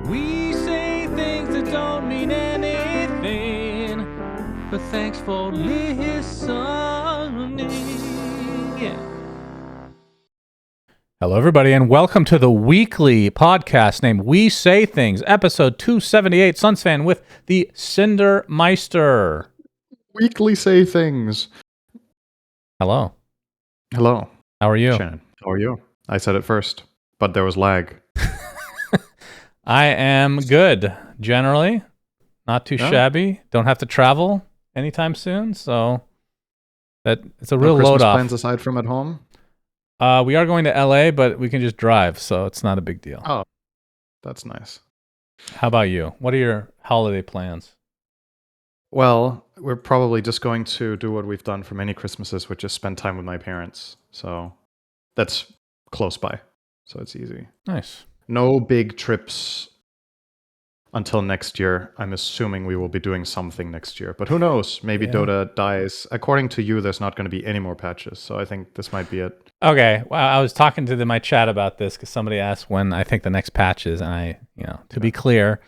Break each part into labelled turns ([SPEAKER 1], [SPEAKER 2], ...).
[SPEAKER 1] We say things that don't mean anything, but thanks for listening. Yeah. Hello, everybody, and welcome to the weekly podcast named We Say Things, episode 278, Sunsfan with the syndereN.
[SPEAKER 2] Weekly Say Things.
[SPEAKER 1] Hello.
[SPEAKER 2] Hello.
[SPEAKER 1] How are you?
[SPEAKER 2] Shannon, how are you? I said it first, but there was lag.
[SPEAKER 1] I am good, generally. Not too shabby. Don't have to travel anytime soon, so it's a real
[SPEAKER 2] no Christmas
[SPEAKER 1] load off.
[SPEAKER 2] plans aside from at home?
[SPEAKER 1] We are going to LA, but we can just drive, so it's not a big deal.
[SPEAKER 2] Oh, that's nice.
[SPEAKER 1] How about you? What are your holiday plans?
[SPEAKER 2] Well, we're probably just going to do what we've done for many Christmases, which is spend time with my parents. So that's close by, so it's easy.
[SPEAKER 1] Nice.
[SPEAKER 2] No big trips until next year. I'm assuming we will be doing something next year, but who knows? Maybe Dota dies. According to you, there's not going to be any more patches, so I think this might be it.
[SPEAKER 1] Okay. Well, I was talking to my chat about this because somebody asked when I think the next patch is, and to be clear,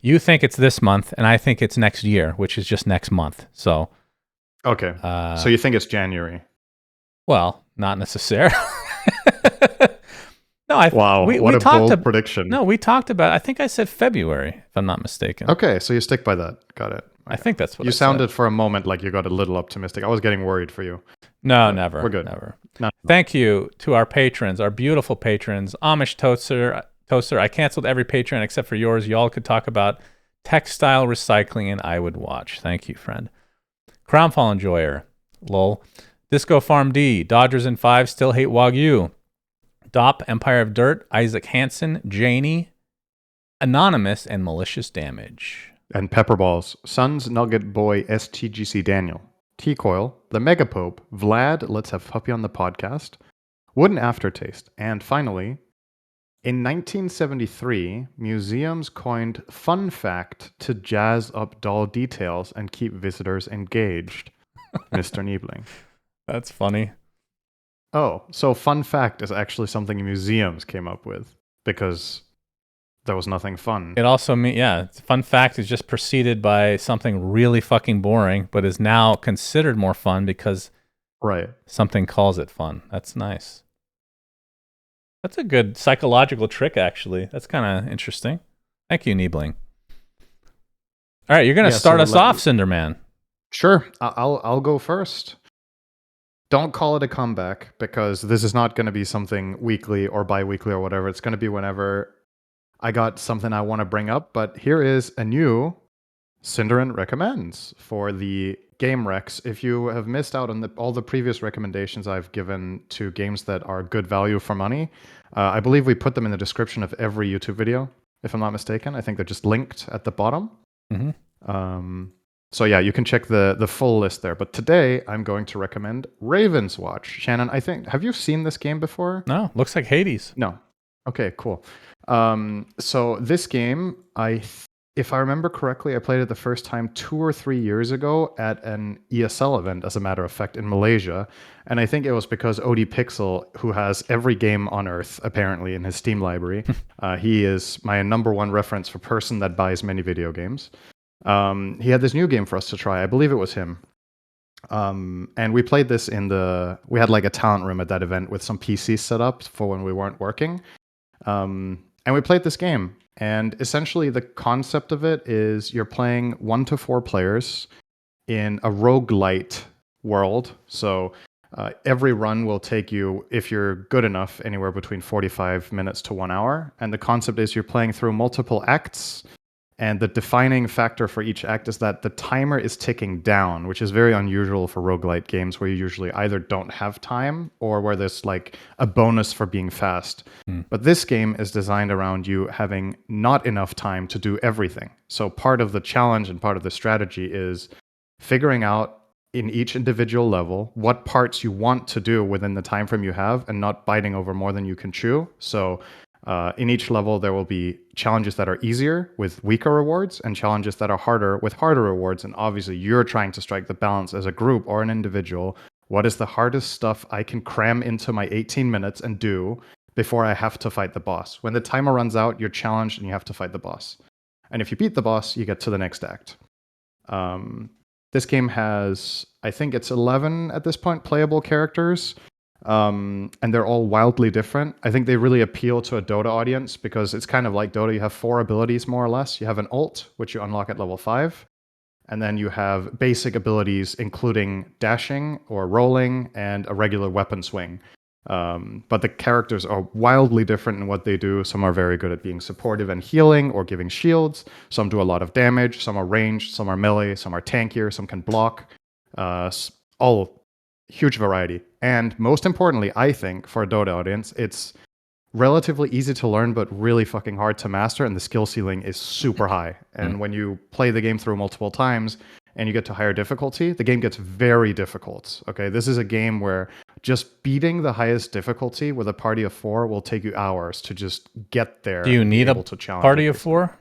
[SPEAKER 1] you think it's this month, and I think it's next year, which is just next month. So.
[SPEAKER 2] Okay. So you think it's January?
[SPEAKER 1] Well, not necessarily. No,
[SPEAKER 2] wow, what a bold prediction.
[SPEAKER 1] No, we talked about, I think I said February, if I'm not mistaken.
[SPEAKER 2] Okay, so you stick by that. Got it. Okay.
[SPEAKER 1] I think that's what
[SPEAKER 2] you sounded for a moment like you got a little optimistic. I was getting worried for you.
[SPEAKER 1] No, never.
[SPEAKER 2] We're good.
[SPEAKER 1] Never.
[SPEAKER 2] No.
[SPEAKER 1] Thank you to our patrons, our beautiful patrons. Amish Toaster, I canceled every Patreon except for yours. Y'all could talk about textile recycling and I would watch. Thank you, friend. Crownfall Enjoyer, lol. Disco Farm D, Dodgers in 5, still hate Wagyu. Dop, Empire of Dirt, Isaac Hansen, Janie, Anonymous, and Malicious Damage.
[SPEAKER 2] And Pepperballs, Sons Nugget Boy STGC Daniel, T-Coil, The Mega Pope, Vlad, Let's Have Puppy on the Podcast, Wooden Aftertaste, and finally, in 1973, museums coined fun fact to jazz up doll details and keep visitors engaged. Mr. Niebling.
[SPEAKER 1] That's funny.
[SPEAKER 2] Oh, so fun fact is actually something museums came up with because there was nothing fun.
[SPEAKER 1] It also means, fun fact is just preceded by something really fucking boring, but is now considered more fun because something calls it fun. That's nice. That's a good psychological trick, actually. That's kind of interesting. Thank you, Niebling. All right, you're going to start us off, syndereN.
[SPEAKER 2] Sure, I'll go first. Don't call it a comeback because this is not going to be something weekly or bi-weekly or whatever. It's going to be whenever I got something I want to bring up. But here is a new syndereN Recommends for the game recs. If you have missed out on all the previous recommendations I've given to games that are good value for money, I believe we put them in the description of every YouTube video, if I'm not mistaken. I think they're just linked at the bottom.
[SPEAKER 1] Mm-hmm.
[SPEAKER 2] So yeah, you can check the full list there. But today, I'm going to recommend Raven's Watch. Shannon, have you seen this game before?
[SPEAKER 1] No, looks like Hades.
[SPEAKER 2] No. Okay, cool. So this game, if I remember correctly, I played it the first time 2 or 3 years ago at an ESL event, as a matter of fact, in Malaysia. And I think it was because OD Pixel, who has every game on Earth, apparently, in his Steam library, he is my number one reference for person that buys many video games. He had this new game for us to try. I believe it was him. And we played this we had like a talent room at that event with some PCs set up for when we weren't working. And we played this game. And essentially the concept of it is you're playing 1 to 4 players in a roguelite world. So every run will take you, if you're good enough, anywhere between 45 minutes to 1 hour. And the concept is you're playing through multiple acts. And the defining factor for each act is that the timer is ticking down, which is very unusual for roguelite games where you usually either don't have time or where there's like a bonus for being fast. But this game is designed around you having not enough time to do everything. So part of the challenge and part of the strategy is figuring out in each individual level what parts you want to do within the time frame you have and not biting over more than you can chew. So in each level, there will be challenges that are easier with weaker rewards and challenges that are harder with harder rewards. And obviously, you're trying to strike the balance as a group or an individual. What is the hardest stuff I can cram into my 18 minutes and do before I have to fight the boss. When the timer runs out, you're challenged and you have to fight the boss. And if you beat the boss, you get to the next act. This game has, I think it's 11 at this point, playable characters. And they're all wildly different. I think they really appeal to a Dota audience because it's kind of like Dota. You have 4 abilities, more or less. You have an ult, which you unlock at level 5. And then you have basic abilities, including dashing or rolling and a regular weapon swing. But the characters are wildly different in what they do. Some are very good at being supportive and healing or giving shields. Some do a lot of damage. Some are ranged. Some are melee. Some are tankier. Some can block. All huge variety. And most importantly, I think, for a Dota audience, it's relatively easy to learn, but really fucking hard to master. And the skill ceiling is super high. And when you play the game through multiple times and you get to higher difficulty, the game gets very difficult. Okay, this is a game where just beating the highest difficulty with a party of 4 will take you hours to just get there.
[SPEAKER 1] Do you need a party of 4?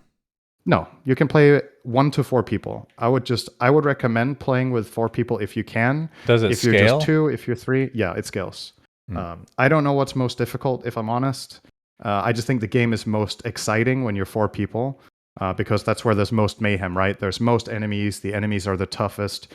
[SPEAKER 2] No, you can play 1 to 4 people. I would recommend playing with 4 people if you can.
[SPEAKER 1] Does it scale?
[SPEAKER 2] If you're just 2, if you're 3, yeah, it scales. I don't know what's most difficult, if I'm honest. I just think the game is most exciting when you're 4 people, because that's where there's most mayhem, right? There's most enemies. The enemies are the toughest.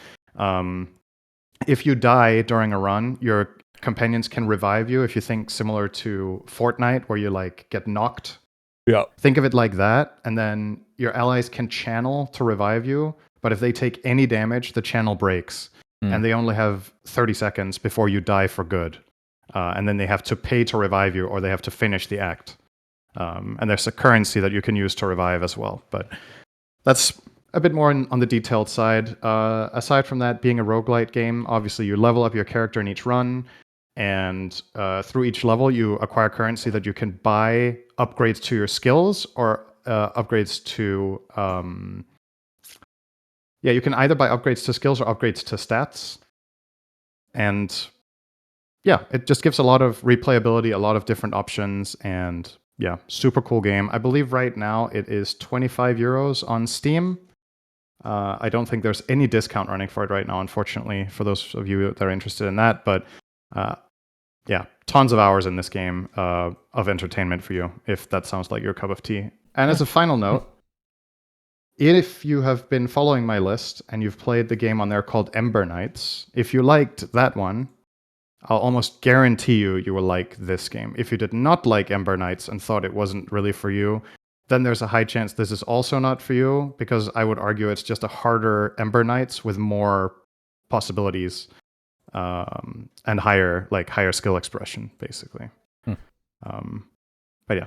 [SPEAKER 2] If you die during a run, your companions can revive you. If you think similar to Fortnite, where you like get knocked.
[SPEAKER 1] Yeah.
[SPEAKER 2] Think of it like that, and then your allies can channel to revive you. But if they take any damage, the channel breaks, and they only have 30 seconds before you die for good. And then they have to pay to revive you, or they have to finish the act. And there's a currency that you can use to revive as well. But that's a bit more on the detailed side. Aside from that, being a roguelite game, obviously you level up your character in each run. And through each level, you acquire currency that you can buy upgrades to your skills or upgrades to... you can either buy upgrades to skills or upgrades to stats. And yeah, it just gives a lot of replayability, a lot of different options, and yeah, super cool game. I believe right now it is 25 euros on Steam. I don't think there's any discount running for it right now, unfortunately, for those of you that are interested in that. But yeah, tons of hours in this game of entertainment for you, if that sounds like your cup of tea. And as a final note, if you have been following my list and you've played the game on there called Ember Knights, if you liked that one, I'll almost guarantee you will like this game. If you did not like Ember Knights and thought it wasn't really for you, then there's a high chance this is also not for you, because I would argue it's just a harder Ember Knights with more possibilities and higher skill expression, basically. But yeah,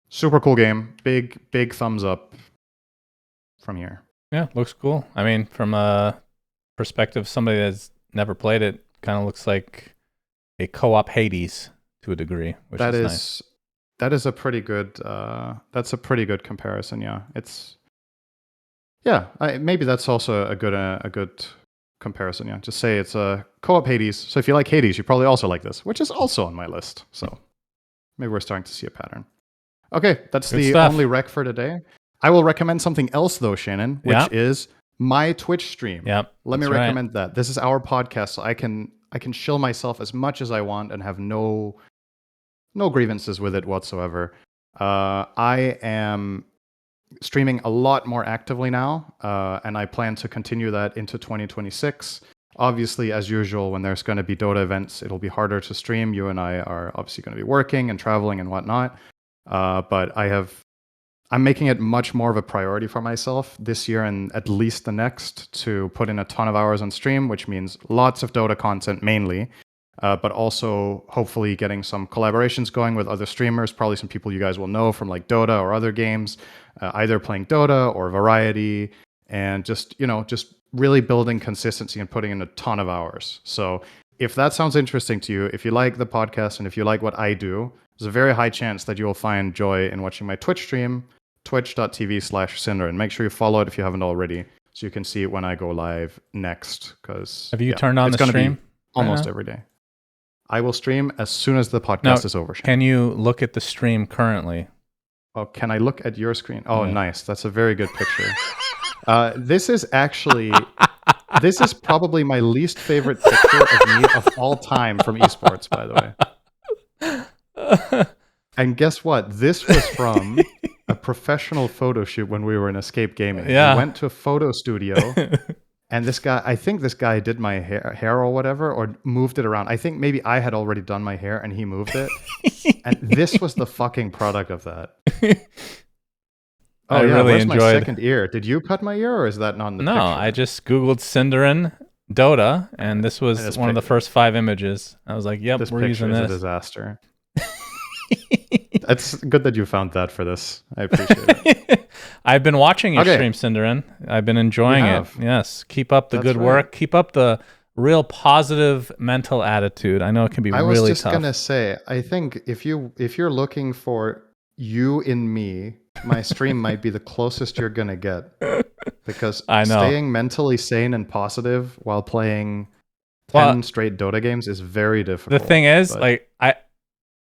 [SPEAKER 2] super cool game. Big thumbs up from here.
[SPEAKER 1] Yeah, looks cool. I mean, from a perspective of somebody that's never played it, kind of looks like a co-op Hades to a degree, which is nice.
[SPEAKER 2] That is a pretty good. That's a pretty good comparison. Yeah, maybe that's also a good comparison. Yeah, just say it's a co-op Hades. So if you like Hades, you probably also like this, which is also on my list. So maybe we're starting to see a pattern. Okay, that's
[SPEAKER 1] Good
[SPEAKER 2] the
[SPEAKER 1] stuff.
[SPEAKER 2] only rec for today. I will recommend something else though, Shannon, which is my Twitch stream.
[SPEAKER 1] Yep.
[SPEAKER 2] Let me recommend that. This is our podcast, so I can shill myself as much as I want and have no grievances with it whatsoever. I am streaming a lot more actively now, and I plan to continue that into 2026. Obviously, as usual, when there's going to be Dota events, it'll be harder to stream. You and I are obviously going to be working and traveling and whatnot. But I'm making it much more of a priority for myself this year and at least the next to put in a ton of hours on stream, which means lots of Dota content mainly, but also hopefully getting some collaborations going with other streamers, probably some people you guys will know from like Dota or other games, either playing Dota or Variety, and just really building consistency and putting in a ton of hours. So if that sounds interesting to you, if you like the podcast and if you like what I do, there's a very high chance that you will find joy in watching my Twitch stream, twitch.tv/syndereN. Make sure you follow it if you haven't already, so you can see it when I go live next. Because
[SPEAKER 1] have you turned on the stream?
[SPEAKER 2] Almost every day. I will stream as soon as the podcast is over.
[SPEAKER 1] Can you look at the stream currently?
[SPEAKER 2] Oh, can I look at your screen? Oh, nice. That's a very good picture. This is probably my least favorite picture of me of all time from esports, by the way. And guess what? This was from a professional photo shoot when we were in Escape Gaming.
[SPEAKER 1] Yeah.
[SPEAKER 2] We went to a photo studio, and this guy, I think this guy did my hair or whatever, or moved it around. I think maybe I had already done my hair and he moved it. And this was the fucking product of that. Oh,
[SPEAKER 1] I
[SPEAKER 2] yeah.
[SPEAKER 1] really
[SPEAKER 2] Where's
[SPEAKER 1] enjoyed.
[SPEAKER 2] my second ear? Did you cut my ear, or is that not in the picture?
[SPEAKER 1] No, I just Googled syndereN Dota, and this was one of the first 5 images. I was like, yep,
[SPEAKER 2] This
[SPEAKER 1] we're
[SPEAKER 2] picture
[SPEAKER 1] using
[SPEAKER 2] is a
[SPEAKER 1] this.
[SPEAKER 2] disaster. It's good that you found that for this. I appreciate it.
[SPEAKER 1] I've been watching your stream, syndereN. I've been enjoying it. Yes. Keep up the good work. Keep up the real positive mental attitude. I know it can be really tough.
[SPEAKER 2] I was just gonna say, I think if you're looking for you in me, my stream might be the closest you're gonna get. Because staying mentally sane and positive while playing 10 straight Dota games is very difficult.
[SPEAKER 1] The thing is, like,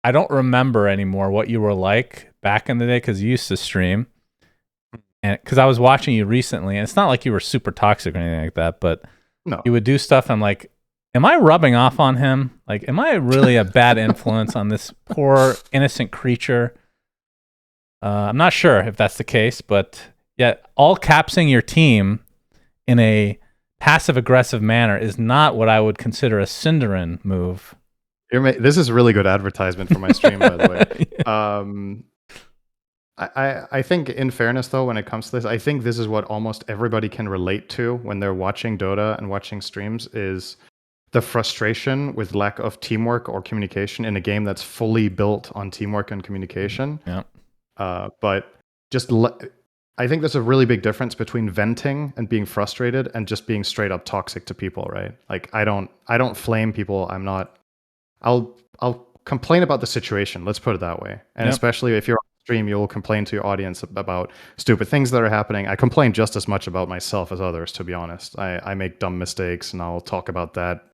[SPEAKER 1] I don't remember anymore what you were like back in the day, because you used to stream, and because I was watching you recently, and it's not like you were super toxic or anything like that, but
[SPEAKER 2] no,
[SPEAKER 1] you would do stuff. I'm like, am I rubbing off on him? Like, am I really a bad influence on this poor innocent creature? I'm not sure if that's the case, but yeah, all capsing your team in a passive aggressive manner is not what I would consider a syndereN move.
[SPEAKER 2] This is really good advertisement for my stream, by the way. I think, in fairness, though, when it comes to this, I think this is what almost everybody can relate to when they're watching Dota and watching streams, is the frustration with lack of teamwork or communication in a game that's fully built on teamwork and communication.
[SPEAKER 1] Yeah.
[SPEAKER 2] But just I think there's a really big difference between venting and being frustrated and just being straight up toxic to people, right? Like, I don't flame people. I'll complain about the situation. Let's put it that way. And especially if you're on stream, you'll complain to your audience about stupid things that are happening. I complain just as much about myself as others, to be honest. I make dumb mistakes, and I'll talk about that.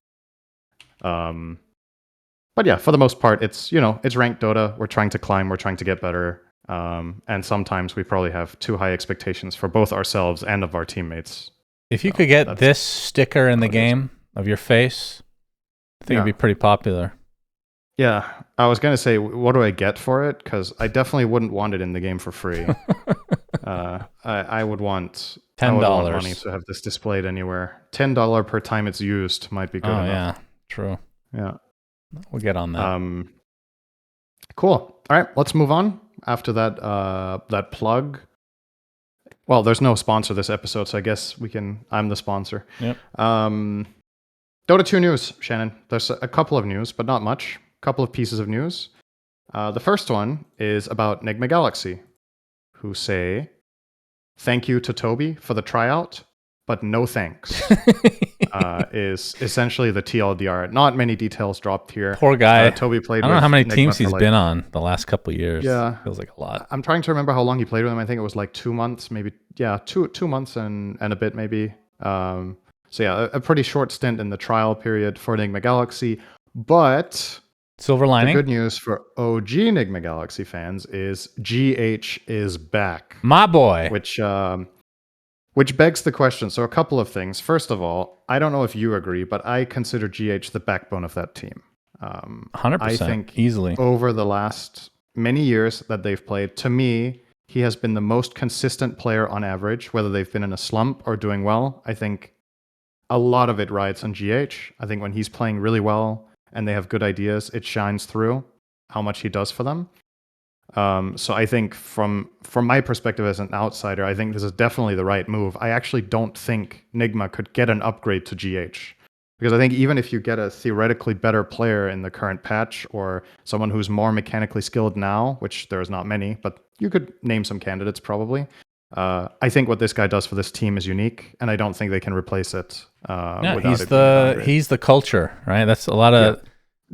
[SPEAKER 2] But yeah, for the most part, it's ranked Dota. We're trying to climb. We're trying to get better. And sometimes we probably have too high expectations for both ourselves and of our teammates.
[SPEAKER 1] If you could get this sticker in the game of your face, I think it'd be pretty popular.
[SPEAKER 2] Yeah, I was gonna say, what do I get for it? Because I definitely wouldn't want it in the game for free. I would want $10 money to have this displayed anywhere. $10 per time it's used might be good enough.
[SPEAKER 1] Yeah, true.
[SPEAKER 2] Yeah,
[SPEAKER 1] we'll get on that.
[SPEAKER 2] Cool. All right, let's move on. After that plug. Well, there's no sponsor this episode, so I guess I'm the sponsor.
[SPEAKER 1] Yep.
[SPEAKER 2] Dota 2 news, Shannon. There's a couple of news, but not much. A couple of pieces of news. The first one is about Nigma Galaxy, who say, thank you to Toby for the tryout, but no thanks. Is essentially the TLDR. Not many details dropped here.
[SPEAKER 1] Poor guy.
[SPEAKER 2] Toby played.
[SPEAKER 1] I don't know how many teams he's been on the last couple of years.
[SPEAKER 2] Yeah,
[SPEAKER 1] feels like a lot.
[SPEAKER 2] I'm trying to remember how long he played with him. I think it was like 2 months, maybe. Yeah, 2 months and a bit, maybe. So yeah, a pretty short stint in the trial period for Nigma Galaxy. But
[SPEAKER 1] silver lining.
[SPEAKER 2] The good news for OG Nigma Galaxy fans is GH is back.
[SPEAKER 1] My boy.
[SPEAKER 2] Which begs the question. So a couple of things. First of all, I don't know if you agree, but I consider GH the backbone of that team.
[SPEAKER 1] 100%.
[SPEAKER 2] I think
[SPEAKER 1] easily.
[SPEAKER 2] Over the last many years that they've played, to me, he has been the most consistent player on average, whether they've been in a slump or doing well. I think a lot of it rides on GH. I think when he's playing really well and they have good ideas, it shines through how much he does for them. So I think from my perspective as an outsider, I think this is definitely the right move. I actually don't think Nigma could get an upgrade to GH. Because I think even if you get a theoretically better player in the current patch, or someone who's more mechanically skilled now, which there's not many, but you could name some candidates probably. I think what this guy does for this team is unique, and I don't think they can replace it.
[SPEAKER 1] He's the culture, right? That's a lot of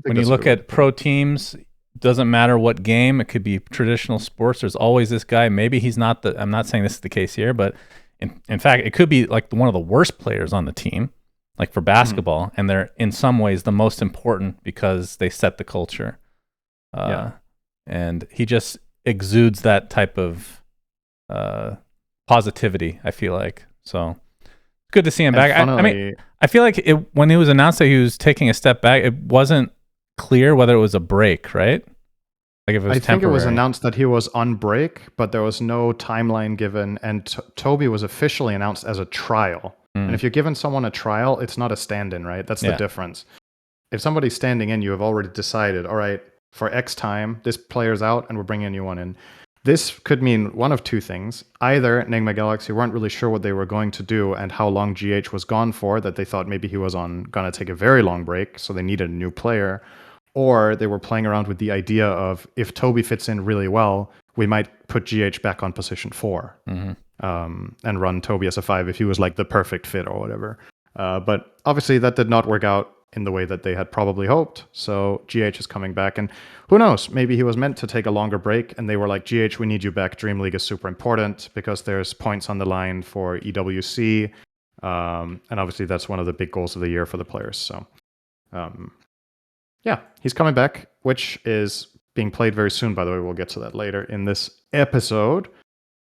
[SPEAKER 1] when you look at pro teams. Doesn't matter what game, it could be traditional sports. There's always this guy. Maybe he's not I'm not saying this is the case here, but in fact, it could be like one of the worst players on the team, like for basketball, and they're in some ways the most important because they set the culture. And he just exudes that type of positivity, I feel like. So good to see him back. I mean, I feel like when it was announced that he was taking a step back, it wasn't clear whether it was a break, right? Like if it was
[SPEAKER 2] I think it was
[SPEAKER 1] temporary.
[SPEAKER 2] announced that he was on break, but there was no timeline given, and Toby was officially announced as a trial. And if you're giving someone a trial, it's not a stand-in, right? That's the difference. If somebody's standing in, you have already decided, all right, for X time, this player's out, and we're bringing a new one in. This could mean one of two things. Either Nigma Galaxy weren't really sure what they were going to do and how long GH was gone for, that they thought maybe he was going to take a very long break, so they needed a new player. Or they were playing around with the idea of, if Toby fits in really well, we might put GH back on position 4 and run Toby as a 5 if he was like the perfect fit or whatever. But obviously that did not work out in the way that they had probably hoped. So GH is coming back, and who knows, maybe he was meant to take a longer break and they were like, GH, we need you back. Dreamleague is super important because there's points on the line for EWC. And obviously that's one of the big goals of the year for the players. So yeah, he's coming back, which is being played very soon, by the way. We'll get to that later in this episode.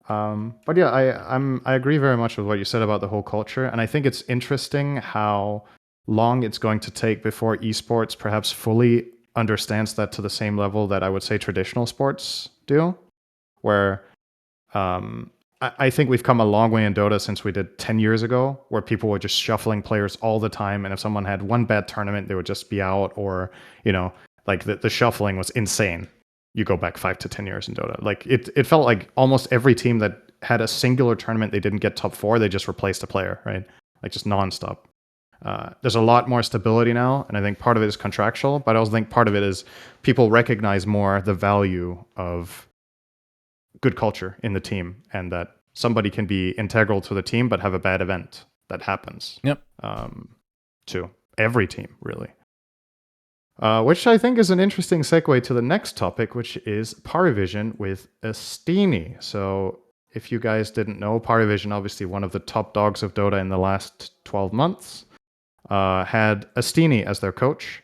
[SPEAKER 2] But yeah, I agree very much with what you said about the whole culture. And I think it's interesting how long it's going to take before esports perhaps fully understands that to the same level that I would say traditional sports do, where I think we've come a long way in Dota since we did 10 years ago, where people were just shuffling players all the time. And if someone had one bad tournament, they would just be out, or, like the shuffling was insane. You go back 5 to 10 years in Dota. Like it felt like almost every team that had a singular tournament, they didn't get top 4, they just replaced a player, right? Like just nonstop. There's a lot more stability now, and I think part of it is contractual, but I also think part of it is people recognize more the value of good culture in the team, and that somebody can be integral to the team but have a bad event. That happens.
[SPEAKER 1] Yep.
[SPEAKER 2] To every team, really. Which I think is an interesting segue to the next topic, which is Parivision with Astini. So if you guys didn't know, Parivision, obviously one of the top dogs of Dota in the last 12 months, had Astini as their coach,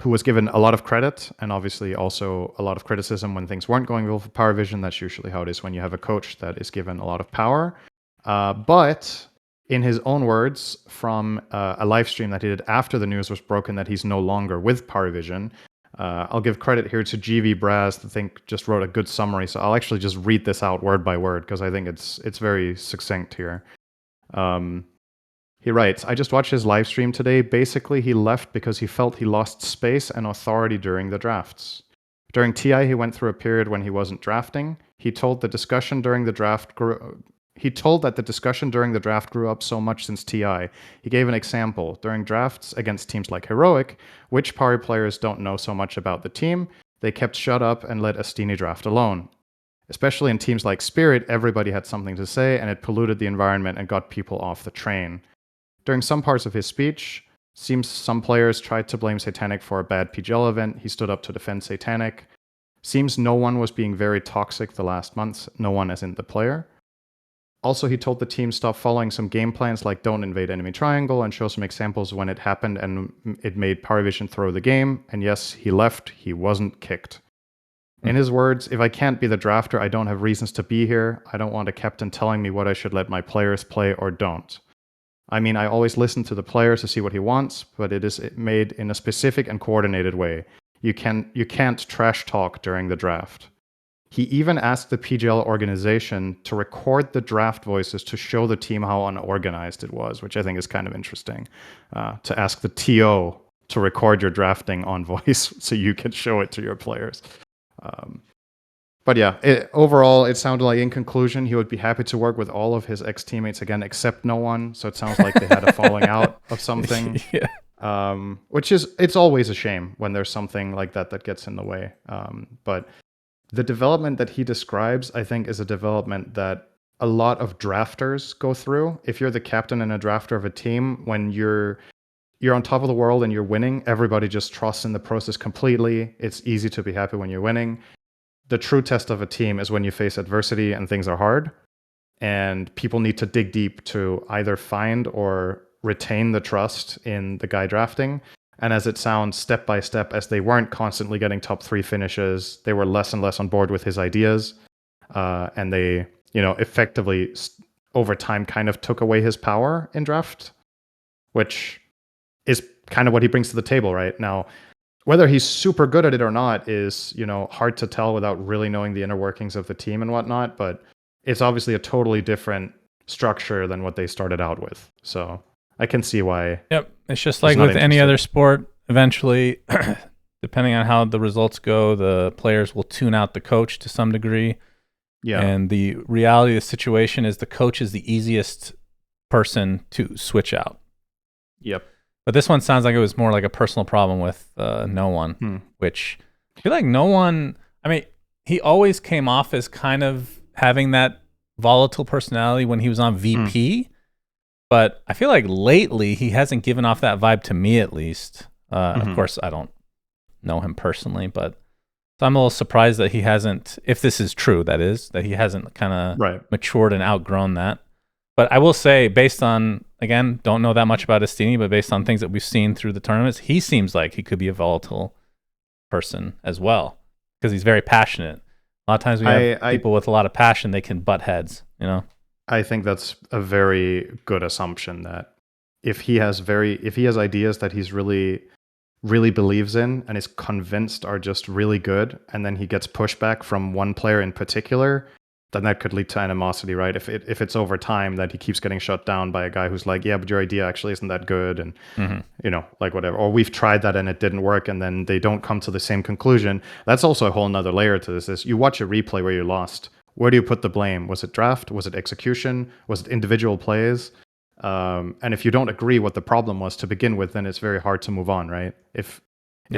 [SPEAKER 2] who was given a lot of credit and obviously also a lot of criticism when things weren't going well for Parivision. That's usually how it is when you have a coach that is given a lot of power. But in his own words, from a live stream that he did after the news was broken that he's no longer with Parivision, I'll give credit here to GV Braz, I think just wrote a good summary. So I'll actually just read this out word by word because I think it's very succinct here. He writes, I just watched his live stream today. Basically, he left because he felt he lost space and authority during the drafts. During TI, he went through a period when he wasn't drafting. He told that the discussion during the draft grew up so much since TI. He gave an example. During drafts against teams like Heroic, which Pari players don't know so much about the team, they kept shut up and let Astini draft alone. Especially in teams like Spirit, everybody had something to say, and it polluted the environment and got people off the train. During some parts of his speech, seems some players tried to blame Satanic for a bad PGL event. He stood up to defend Satanic. Seems no one was being very toxic the last months, no one as in the player. Also, he told the team stop following some game plans like don't invade enemy triangle and show some examples when it happened and it made Parivision throw the game. And yes, he left, he wasn't kicked. In his words, if I can't be the drafter, I don't have reasons to be here. I don't want a captain telling me what I should let my players play or don't. I mean, I always listen to the player to see what he wants, but it is made in a specific and coordinated way. You can't trash talk during the draft. He even asked the PGL organization to record the draft voices to show the team how unorganized it was, which I think is kind of interesting. To ask the TO to record your drafting on voice so you can show it to your players. But yeah, overall, it sounded like in conclusion, he would be happy to work with all of his ex-teammates again, except no one. So it sounds like they had a falling out of something. Yeah. Which is, it's always a shame when there's something like that gets in the way. But the development that he describes, I think, is a development that a lot of drafters go through. If you're the captain and a drafter of a team, when you're on top of the world and you're winning, everybody just trusts in the process completely. It's easy to be happy when you're winning. The true test of a team is when you face adversity and things are hard, and people need to dig deep to either find or retain the trust in the guy drafting. And as it sounds, step by step, as they weren't constantly getting top 3 finishes, they were less and less on board with his ideas. And they, effectively over time kind of took away his power in draft, which is kind of what he brings to the table right now. whether he's super good at it or not is, hard to tell without really knowing the inner workings of the team and whatnot. But it's obviously a totally different structure than what they started out with. So I can see why.
[SPEAKER 1] Yep. It's just like with any other sport. Eventually, depending on how the results go, the players will tune out the coach to some degree.
[SPEAKER 2] Yeah.
[SPEAKER 1] And the reality of the situation is the coach is the easiest person to switch out.
[SPEAKER 2] Yep.
[SPEAKER 1] But this one sounds like it was more like a personal problem with no one, which I feel like no one, I mean, he always came off as kind of having that volatile personality when he was on VP. But I feel like lately he hasn't given off that vibe to me, at least. Of course, I don't know him personally, but so I'm a little surprised that he hasn't, if this is true, that is, that he hasn't kind of matured and outgrown that. But I will say, based on, again, don't know that much about Estini, but based on things that we've seen through the tournaments, he seems like he could be a volatile person as well, because he's very passionate. A lot of times we have people with a lot of passion, they can butt heads,
[SPEAKER 2] I think that's a very good assumption, that if he has ideas that he's really believes in and is convinced are just really good, and then he gets pushback from one player in particular, then that could lead to animosity, right? If it's over time that he keeps getting shut down by a guy who's like, yeah, but your idea actually isn't that good, and like whatever, or we've tried that and it didn't work, and then they don't come to the same conclusion. That's also a whole nother layer to this. Is you watch a replay where you lost, where do you put the blame? Was it draft? Was it execution? Was it individual plays? And if you don't agree what the problem was to begin with, then it's very hard to move on, right? If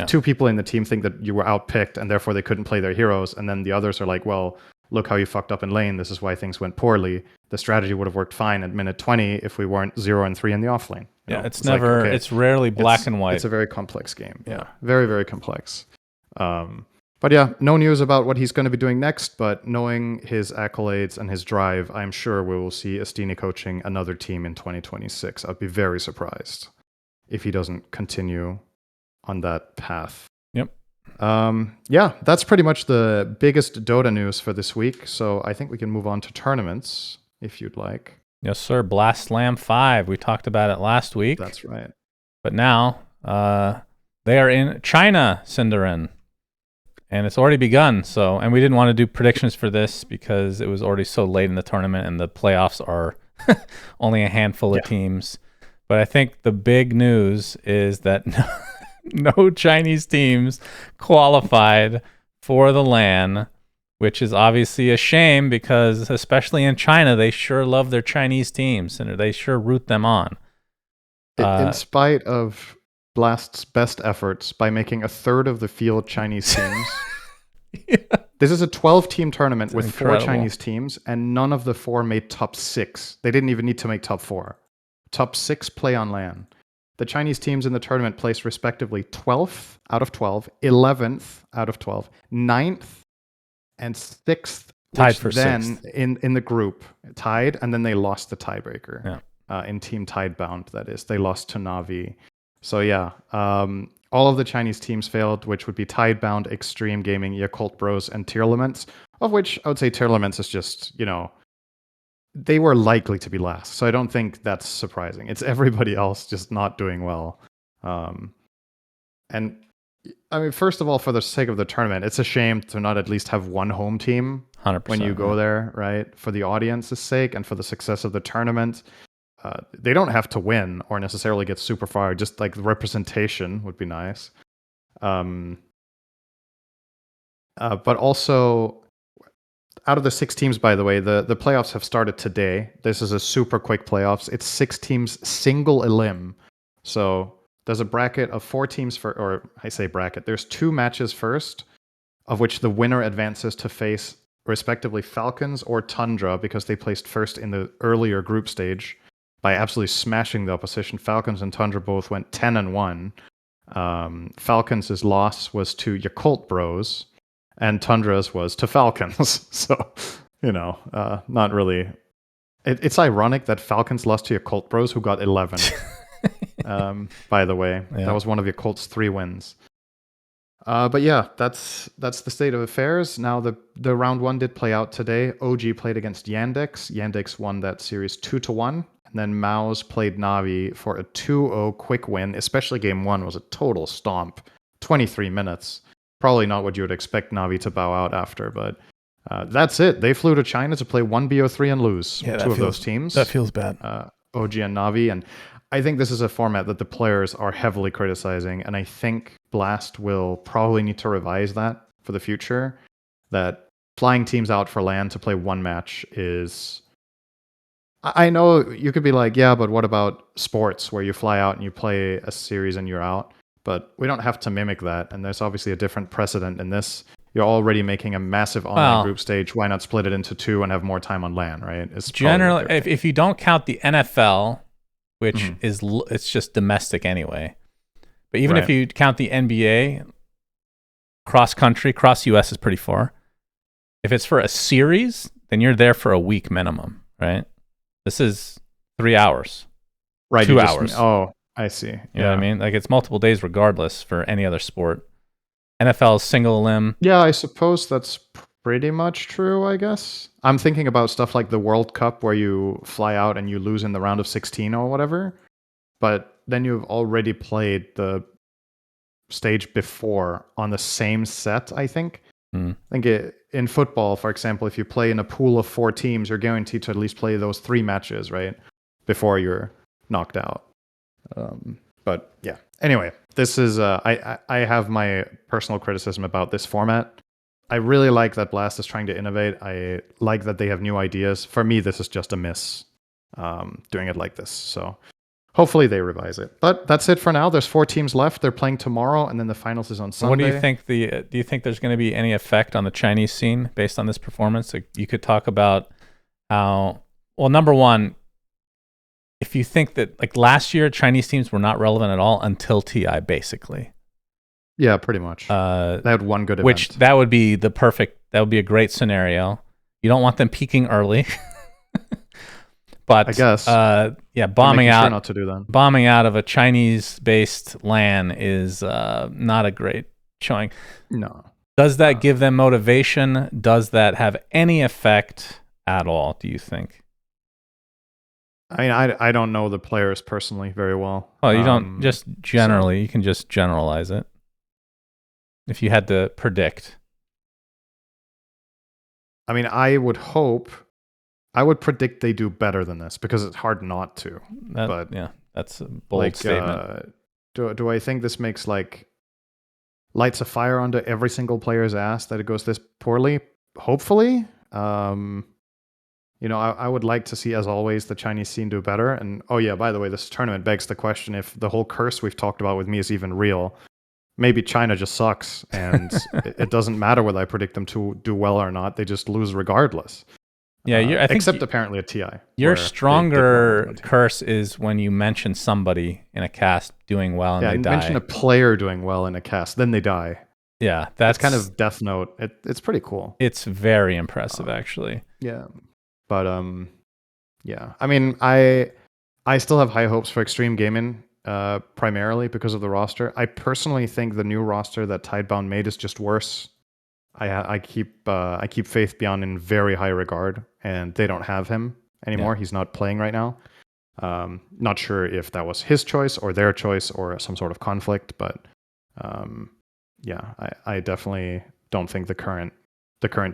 [SPEAKER 2] two people in the team think that you were outpicked and therefore they couldn't play their heroes, and then the others are like, well, look how you fucked up in lane, this is why things went poorly. The strategy would have worked fine at minute 20 if we weren't 0-3 in the offlane.
[SPEAKER 1] It's never, it's rarely black and white.
[SPEAKER 2] It's a very complex game. Yeah. Very, very complex. But yeah, no news about what he's going to be doing next, but knowing his accolades and his drive, I'm sure we will see Estini coaching another team in 2026. I'd be very surprised if he doesn't continue on that path.
[SPEAKER 1] Yep.
[SPEAKER 2] Yeah, that's pretty much the biggest Dota news for this week. So I think we can move on to tournaments, if you'd like.
[SPEAKER 1] Yes, sir. Blast Slam 5. We talked about it last week.
[SPEAKER 2] That's right.
[SPEAKER 1] But now they are in China, syndereN. And it's already begun. So, and we didn't want to do predictions for this because it was already so late in the tournament and the playoffs are only a handful of teams. But I think the big news is that no Chinese teams qualified for the LAN, which is obviously a shame because especially in China, they sure love their Chinese teams and they sure root them on.
[SPEAKER 2] In spite of Blast's best efforts by making a third of the field Chinese teams. This is a 12-team tournament with incredible. 4 Chinese teams, and none of the 4 made top 6. They didn't even need to make top 4. Top 6 play on LAN. The Chinese teams in the tournament placed respectively 12th out of 12, 11th out of 12, 9th, and 6th.
[SPEAKER 1] Tied for
[SPEAKER 2] then
[SPEAKER 1] 6th.
[SPEAKER 2] In the group, tied, and then they lost the tiebreaker.
[SPEAKER 1] Yeah.
[SPEAKER 2] In team Tidebound, that is. They lost to Navi. So yeah, all of the Chinese teams failed, which would be Tidebound, Extreme Gaming, Yakult Bros, and Tearlaments, of which I would say Tearlaments is just, they were likely to be last. So I don't think that's surprising. It's everybody else just not doing well. And I mean, first of all, for the sake of the tournament, it's a shame to not at least have one home team
[SPEAKER 1] 100%,
[SPEAKER 2] when you go there, right? For the audience's sake and for the success of the tournament. They don't have to win or necessarily get super far. Just like the representation would be nice. But also, out of the 6 teams, by the way, the playoffs have started today. This is a super quick playoffs. It's 6 teams, single elim. So there's a bracket of 4 teams or I say bracket. There's 2 matches first, of which the winner advances to face respectively Falcons or Tundra because they placed first in the earlier group stage. By absolutely smashing the opposition. Falcons and Tundra both went 10-1. Falcons' loss was to Yakult Bros, and Tundra's was to Falcons. So, not really. It's ironic that Falcons lost to Yakult Bros, who got 11. By the way, that was one of Yakult's 3 wins. But yeah, that's the state of affairs. Now the round 1 did play out today. OG played against Yandex. Yandex won that series 2-1. And then Mao's played Navi for a 2-0 quick win, especially game 1 was a total stomp. 23 minutes. Probably not what you would expect Navi to bow out after, but that's it. They flew to China to play 1 BO3 and lose two of those teams.
[SPEAKER 1] That feels bad.
[SPEAKER 2] OG and Navi. And I think this is a format that the players are heavily criticizing. And I think Blast will probably need to revise that for the future. That flying teams out for LAN to play one match is... I know you could be like, yeah, but what about sports where you fly out and you play a series and you're out? But we don't have to mimic that. And there's obviously a different precedent in this. You're already making a massive online group stage. Why not split it into two and have more time on LAN, right? It's
[SPEAKER 1] generally, if you don't count the NFL, which is it's just domestic anyway. But even if you count the NBA, cross country, cross US is pretty far. If it's for a series, then you're there for a week minimum, right? This is 3 hours,
[SPEAKER 2] right?
[SPEAKER 1] 2 hours.
[SPEAKER 2] Oh, I see.
[SPEAKER 1] You know what I mean? Like it's multiple days regardless for any other sport. NFL is single limb.
[SPEAKER 2] Yeah, I suppose that's pretty much true, I guess. I'm thinking about stuff like the World Cup where you fly out and you lose in the round of 16 or whatever. But then you've already played the stage before on the same set, I think. I think in football, for example, if you play in a pool of 4 teams, you're guaranteed to at least play those 3 matches, right? Before you're knocked out. But yeah. Anyway, this is I have my personal criticism about this format. I really like that Blast is trying to innovate. I like that they have new ideas. For me, this is just a miss doing it like this. So hopefully they revise it. But that's it for now. There's 4 teams left. They're playing tomorrow, and then the finals is on Sunday.
[SPEAKER 1] What do you think? Do you think there's going to be any effect on the Chinese scene based on this performance? Like, you could talk about how. Well, number one, if you think that like last year Chinese teams were not relevant at all until TI, basically.
[SPEAKER 2] Yeah, pretty much. They had one good event.
[SPEAKER 1] Which that would be a great scenario. You don't want them peaking early. But
[SPEAKER 2] I guess
[SPEAKER 1] bombing out
[SPEAKER 2] not to do that.
[SPEAKER 1] Bombing out of a Chinese-based LAN is not a great showing.
[SPEAKER 2] No.
[SPEAKER 1] Does that give them motivation? Does that have any effect at all, do you think?
[SPEAKER 2] I mean, I don't know the players personally very well.
[SPEAKER 1] Oh, you don't just generally. You can just generalize it. If you had to predict.
[SPEAKER 2] I mean, I would predict they do better than this because it's hard not to.
[SPEAKER 1] That's a bold statement.
[SPEAKER 2] Do I think this makes lights a fire onto every single player's ass that it goes this poorly? Hopefully. I would like to see, as always, the Chinese scene do better. And by the way, this tournament begs the question if the whole curse we've talked about with me is even real. Maybe China just sucks, and it doesn't matter whether I predict them to do well or not. They just lose regardless.
[SPEAKER 1] Yeah, I think
[SPEAKER 2] except apparently at TI.
[SPEAKER 1] Your stronger curse is when you mention somebody in a cast doing well and they die.
[SPEAKER 2] Mention a player doing well in a cast, then they die.
[SPEAKER 1] Yeah, that's
[SPEAKER 2] kind of Death Note. It's pretty cool.
[SPEAKER 1] It's very impressive, actually.
[SPEAKER 2] Yeah, but I mean, I still have high hopes for Extreme Gaming, primarily because of the roster. I personally think the new roster that Tidebound made is just worse. I keep Faith Beyond in very high regard, and they don't have him anymore. Yeah. He's not playing right now. Not sure if that was his choice or their choice or some sort of conflict, but I definitely don't think the current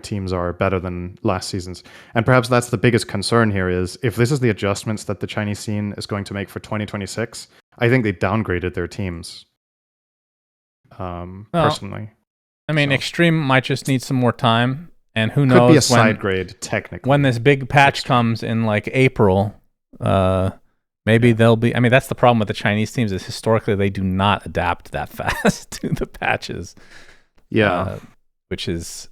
[SPEAKER 2] teams are better than last season's. And perhaps that's the biggest concern here is if this is the adjustments that the Chinese scene is going to make for 2026, I think they downgraded their teams. Personally.
[SPEAKER 1] I mean, Extreme might just need some more time, and who knows?
[SPEAKER 2] Could be a side grade, technically.
[SPEAKER 1] When this big patch comes in like April, maybe they'll be. I mean, that's the problem with the Chinese teams is historically they do not adapt that fast to the patches.
[SPEAKER 2] Yeah,
[SPEAKER 1] which is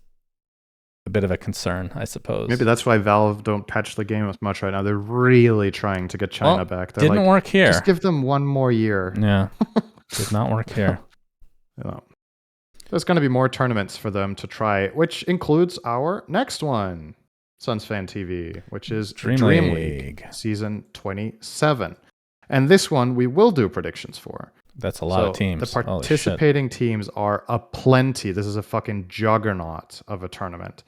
[SPEAKER 1] a bit of a concern, I suppose.
[SPEAKER 2] Maybe that's why Valve don't patch the game as much right now. They're really trying to get China back. They're
[SPEAKER 1] didn't work here.
[SPEAKER 2] Just give them one more year.
[SPEAKER 1] Yeah, did not work here.
[SPEAKER 2] Yeah. There's going to be more tournaments for them to try, which includes our next one, Suns Fan TV, which is Dreamleague Season 27. And this one we will do predictions for.
[SPEAKER 1] That's a lot of teams.
[SPEAKER 2] The participating teams are aplenty. This is a fucking juggernaut of a tournament.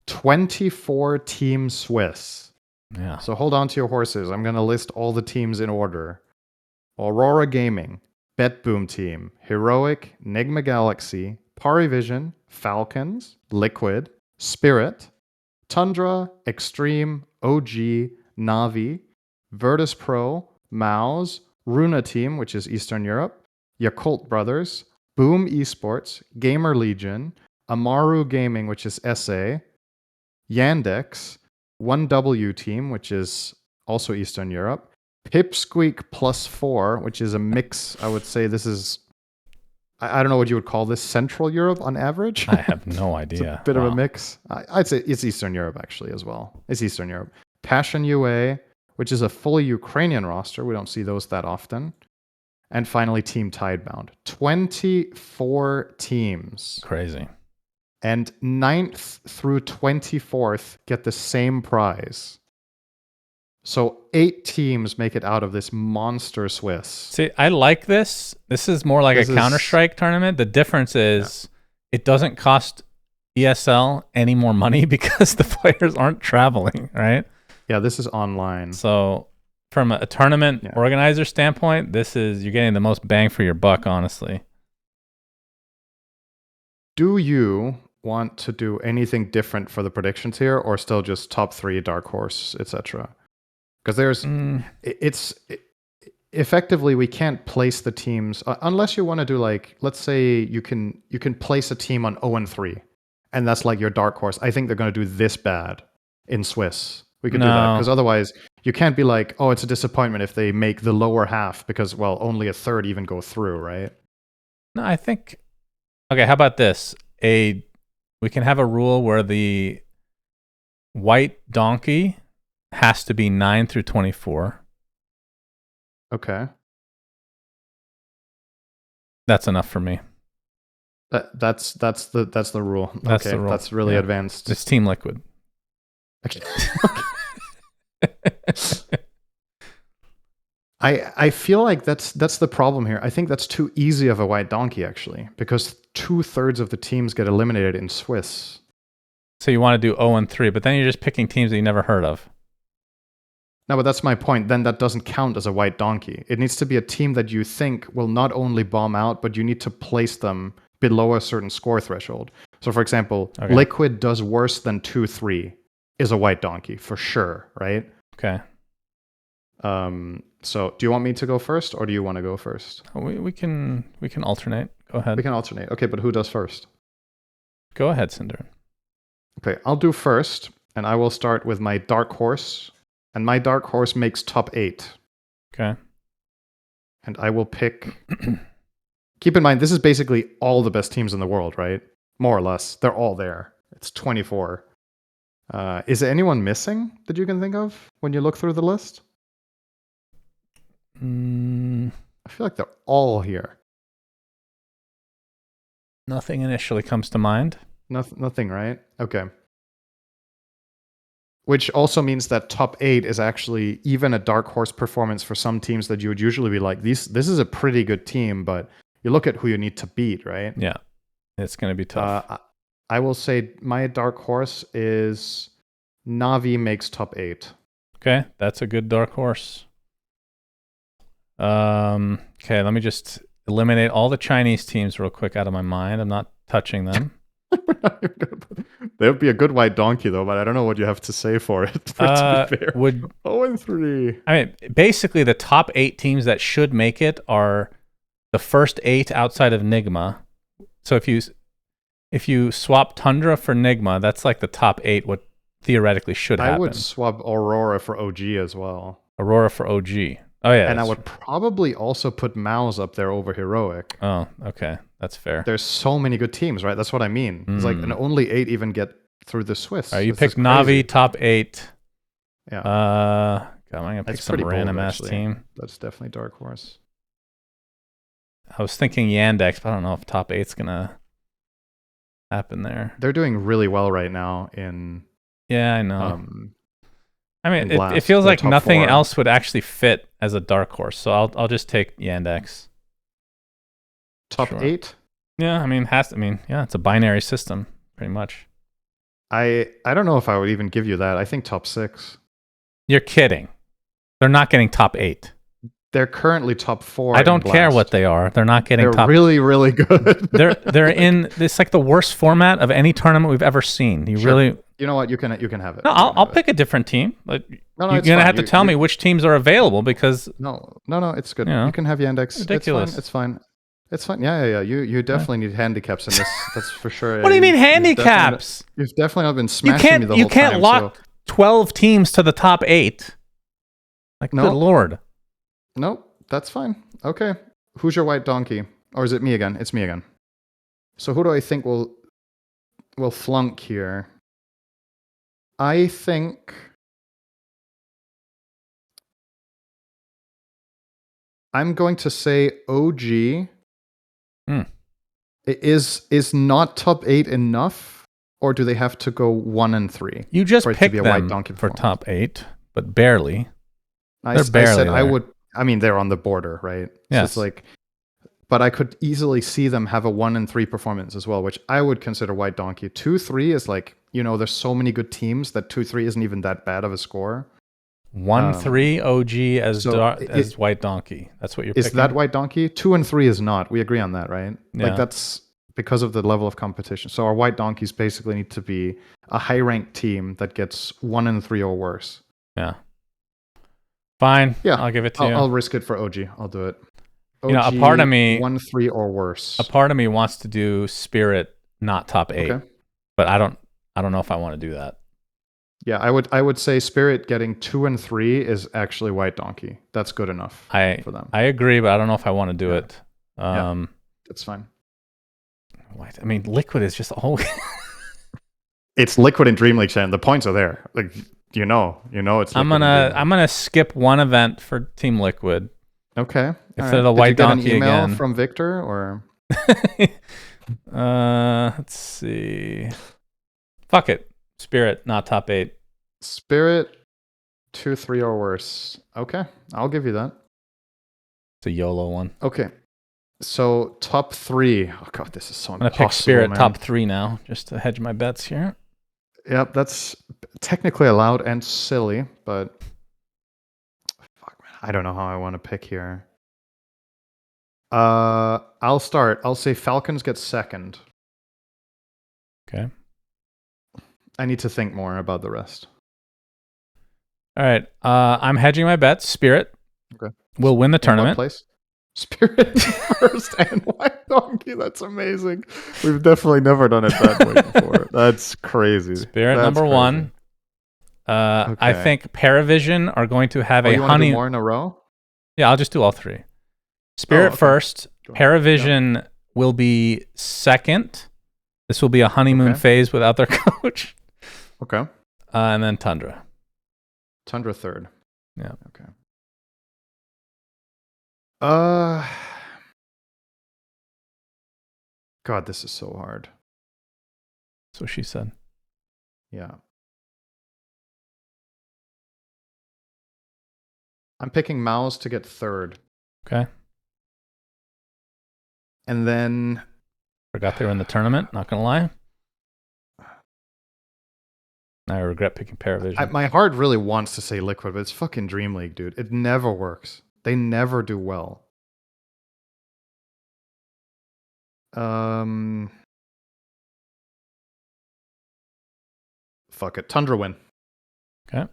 [SPEAKER 2] 24 Team Swiss.
[SPEAKER 1] Yeah.
[SPEAKER 2] So hold on to your horses. I'm going to list all the teams in order. Aurora Gaming, BetBoom Team, Heroic, Nigma Galaxy, Parivision, Falcons, Liquid, Spirit, Tundra, Extreme, OG, Navi, Virtus Pro, Mouse, Runa Team, which is Eastern Europe, Yakult Brothers, Boom Esports, Gamer Legion, Amaru Gaming, which is SA, Yandex, 1W Team, which is also Eastern Europe, Pipsqueak Plus 4, which is a mix. I would say this is, I don't know what you would call this, Central Europe on average.
[SPEAKER 1] I have no idea.
[SPEAKER 2] It's a bit of a mix. I'd say it's Eastern Europe actually as well. It's Eastern Europe. Passion UA, which is a fully Ukrainian roster. We don't see those that often. And finally, Team Tidebound. 24 teams.
[SPEAKER 1] Crazy.
[SPEAKER 2] And 9th through 24th get the same prize. So 8 teams make it out of this monster Swiss.
[SPEAKER 1] See, I like this. This is more like a Counter-Strike tournament. The difference is it doesn't cost ESL any more money because the players aren't traveling, right?
[SPEAKER 2] Yeah, this is online.
[SPEAKER 1] So from a tournament organizer standpoint, you're getting the most bang for your buck, honestly. Do
[SPEAKER 2] you want to do anything different for the predictions here, or still just top 3, dark horse, etc.? Because it's effectively we can't place the teams unless you want to do like, let's say you can place a team on 0-3, and that's like your dark horse. I think they're going to do this bad in Swiss. We could do that because otherwise you can't be like, oh, it's a disappointment if they make the lower half because, well, only a third even go through, right?
[SPEAKER 1] No, I think. Okay, how about this? We can have a rule where the white donkey has to be 9 through 24.
[SPEAKER 2] Okay.
[SPEAKER 1] That's enough for me.
[SPEAKER 2] That's the rule.
[SPEAKER 1] That's the rule.
[SPEAKER 2] That's really advanced.
[SPEAKER 1] It's Team Liquid.
[SPEAKER 2] Okay. I feel like that's the problem here. I think that's too easy of a white donkey actually, because 2/3 of the teams get eliminated in Swiss.
[SPEAKER 1] So you want to do 0-3, but then you're just picking teams that you never heard of.
[SPEAKER 2] No, but that's my point. Then that doesn't count as a white donkey. It needs to be a team that you think will not only bomb out, but you need to place them below a certain score threshold. So for example, Liquid does worse than 2-3 is a white donkey for sure, right?
[SPEAKER 1] Okay.
[SPEAKER 2] So do you want me to go first, or do you want to go first?
[SPEAKER 1] We can alternate. Go ahead.
[SPEAKER 2] We can alternate. Okay, but who does first?
[SPEAKER 1] Go ahead, syndereN.
[SPEAKER 2] Okay, I'll do first, and I will start with my dark horse, and my dark horse makes top 8.
[SPEAKER 1] Okay.
[SPEAKER 2] And I will pick. Keep in mind, this is basically all the best teams in the world, right? More or less, they're all there. It's 24. Is there anyone missing that you can think of when you look through the list? I feel like they're all here.
[SPEAKER 1] Nothing initially comes to mind.
[SPEAKER 2] Nothing, right? Okay. Which also means that top 8 is actually even a dark horse performance for some teams that you would usually be like, this is a pretty good team, but you look at who you need to beat, right?
[SPEAKER 1] Yeah. It's going to be tough.
[SPEAKER 2] I will say my dark horse is Navi makes top 8.
[SPEAKER 1] Okay, that's a good dark horse. Okay, let me just eliminate all the Chinese teams real quick out of my mind. I'm not touching them.
[SPEAKER 2] They would be a good white donkey though, but I don't know what you have to say for it. To be fair. 0-3.
[SPEAKER 1] I mean, basically the top 8 teams that should make it are the first 8 outside of Nigma. So if you swap Tundra for Nigma, that's like the top 8. What theoretically should happen.
[SPEAKER 2] I would swap Aurora for OG as well.
[SPEAKER 1] Aurora for OG. Oh yeah,
[SPEAKER 2] and I would probably also put Mouse up there over Heroic.
[SPEAKER 1] Oh, okay, that's fair.
[SPEAKER 2] There's so many good teams, right? That's what I mean. It's like, and only 8 even get through the Swiss.
[SPEAKER 1] You picked Navi top 8.
[SPEAKER 2] Yeah.
[SPEAKER 1] God, I'm gonna pick some random ass team.
[SPEAKER 2] That's definitely dark horse.
[SPEAKER 1] I was thinking Yandex, but I don't know if top 8's gonna happen there.
[SPEAKER 2] They're doing really well right now in.
[SPEAKER 1] Yeah, I know. I mean, it feels like nothing else would actually fit as a dark horse, so I'll just take Yandex.
[SPEAKER 2] Top 8?
[SPEAKER 1] Yeah, I mean, it's a binary system, pretty much.
[SPEAKER 2] I don't know if I would even give you that. I think top 6.
[SPEAKER 1] You're kidding. They're not getting top 8.
[SPEAKER 2] They're currently top 4.
[SPEAKER 1] I don't care what they are. They're not getting
[SPEAKER 2] They're
[SPEAKER 1] top.
[SPEAKER 2] really, really good.
[SPEAKER 1] they're in this like the worst format of any tournament we've ever seen. You really.
[SPEAKER 2] You know what? You can have it.
[SPEAKER 1] No, I'll pick a different team. Like,
[SPEAKER 2] No,
[SPEAKER 1] you're gonna have to tell me which teams are available because
[SPEAKER 2] no, it's good.
[SPEAKER 1] You know,
[SPEAKER 2] You can have Yandex.
[SPEAKER 1] ridiculous.
[SPEAKER 2] It's fine. It's fine. Yeah. You definitely need handicaps in this. That's for sure.
[SPEAKER 1] What do you mean handicaps?
[SPEAKER 2] You've definitely not been smashing me the whole time.
[SPEAKER 1] You can't lock 12 teams to the top 8. Like, good lord.
[SPEAKER 2] Nope, that's fine. Okay. Who's your white donkey? Or is it me again? It's me again. So who do I think will flunk here? I think I'm going to say OG is not top 8 enough, or do they have to go 1 and 3?
[SPEAKER 1] You just picked them for top 8, but barely.
[SPEAKER 2] I said I would. I mean, they're on the border, right?
[SPEAKER 1] Yes.
[SPEAKER 2] So it's like, but I could easily see them have a 1 and 3 performance as well, which I would consider white donkey. 2-3 is like, there's so many good teams that 2-3 isn't even that bad of a score.
[SPEAKER 1] 1-3 OG as white donkey. That's what you're picking.
[SPEAKER 2] Is that white donkey? 2 and 3 is not. We agree on that, right?
[SPEAKER 1] Yeah.
[SPEAKER 2] Like that's because of the level of competition. So our white donkeys basically need to be a high ranked team that gets 1 and 3 or worse.
[SPEAKER 1] Yeah. Fine.
[SPEAKER 2] Yeah.
[SPEAKER 1] I'll give it to you.
[SPEAKER 2] I'll risk it for OG. I'll do it.
[SPEAKER 1] OG, a part of me
[SPEAKER 2] 1-3 or worse.
[SPEAKER 1] A part of me wants to do Spirit not top 8.
[SPEAKER 2] Okay.
[SPEAKER 1] But I don't know if I want to do that.
[SPEAKER 2] Yeah, I would say Spirit getting 2 and 3 is actually white donkey. That's good enough for them.
[SPEAKER 1] I agree, but I don't know if I want to do it.
[SPEAKER 2] That's fine.
[SPEAKER 1] I mean, Liquid is just all.
[SPEAKER 2] It's Liquid in Dreamleague, Shannon. The points are there. Like it's. Liquid.
[SPEAKER 1] I'm gonna skip one event for Team Liquid.
[SPEAKER 2] Okay.
[SPEAKER 1] If they're the white donkey
[SPEAKER 2] again. Did you get an email
[SPEAKER 1] again
[SPEAKER 2] from Victor or?
[SPEAKER 1] Let's see. Fuck it. Spirit, not top 8.
[SPEAKER 2] Spirit, 2-3 or worse. Okay, I'll give you that.
[SPEAKER 1] It's a YOLO one.
[SPEAKER 2] Okay, so top 3. Oh god, this is so impossible.
[SPEAKER 1] I'm gonna pick Spirit top 3 now, just to hedge my bets here.
[SPEAKER 2] Yep, that's technically allowed and silly, but fuck, man, I don't know how I want to pick here. I'll start. I'll say Falcons get second.
[SPEAKER 1] Okay.
[SPEAKER 2] I need to think more about the rest.
[SPEAKER 1] All right. I'm hedging my bets. Spirit will win the tournament.
[SPEAKER 2] What place? Spirit first and white donkey. That's amazing. We've definitely never done it that way before. That's crazy.
[SPEAKER 1] Spirit number 1. I think Paravision are going to have a
[SPEAKER 2] you
[SPEAKER 1] honey.
[SPEAKER 2] Do more in a row?
[SPEAKER 1] Yeah, I'll just do all 3. Spirit first. Paravision will be second. This will be a honeymoon phase without their coach.
[SPEAKER 2] Okay.
[SPEAKER 1] And then Tundra.
[SPEAKER 2] Tundra third.
[SPEAKER 1] Yeah.
[SPEAKER 2] Okay. God, this is so hard.
[SPEAKER 1] That's what she said.
[SPEAKER 2] Yeah. I'm picking Mouse to get third.
[SPEAKER 1] Okay.
[SPEAKER 2] And then
[SPEAKER 1] forgot they were in the tournament, not gonna lie. I regret picking Paravision.
[SPEAKER 2] My heart really wants to say Liquid, but it's fucking Dreamleague, dude. It never works. They never do well. Fuck it. Tundra win.
[SPEAKER 1] Okay.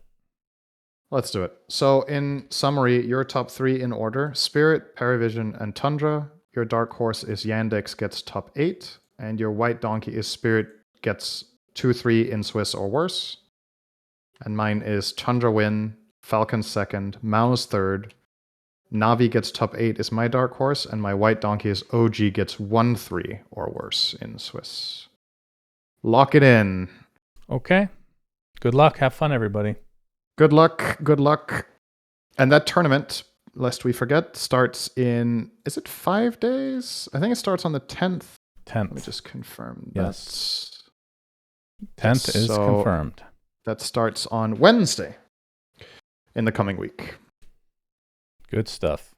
[SPEAKER 2] Let's do it. So in summary, your top 3 in order: Spirit, Paravision, and Tundra. Your dark horse is Yandex gets top 8, and your white donkey is Spirit gets 2-3 in Swiss or worse. And mine is Tundra win, Falcon second, Mouse third, Navi gets top 8 is my dark horse, and my white donkey is OG gets 1-3 or worse in Swiss. Lock it in.
[SPEAKER 1] Okay. Good luck. Have fun, everybody.
[SPEAKER 2] Good luck. Good luck. And that tournament, lest we forget, starts in, is it 5 days? I think it starts on the 10th.
[SPEAKER 1] 10th.
[SPEAKER 2] Let me just confirm.
[SPEAKER 1] Yes. 10th is confirmed.
[SPEAKER 2] That starts on Wednesday in the coming week.
[SPEAKER 1] Good stuff.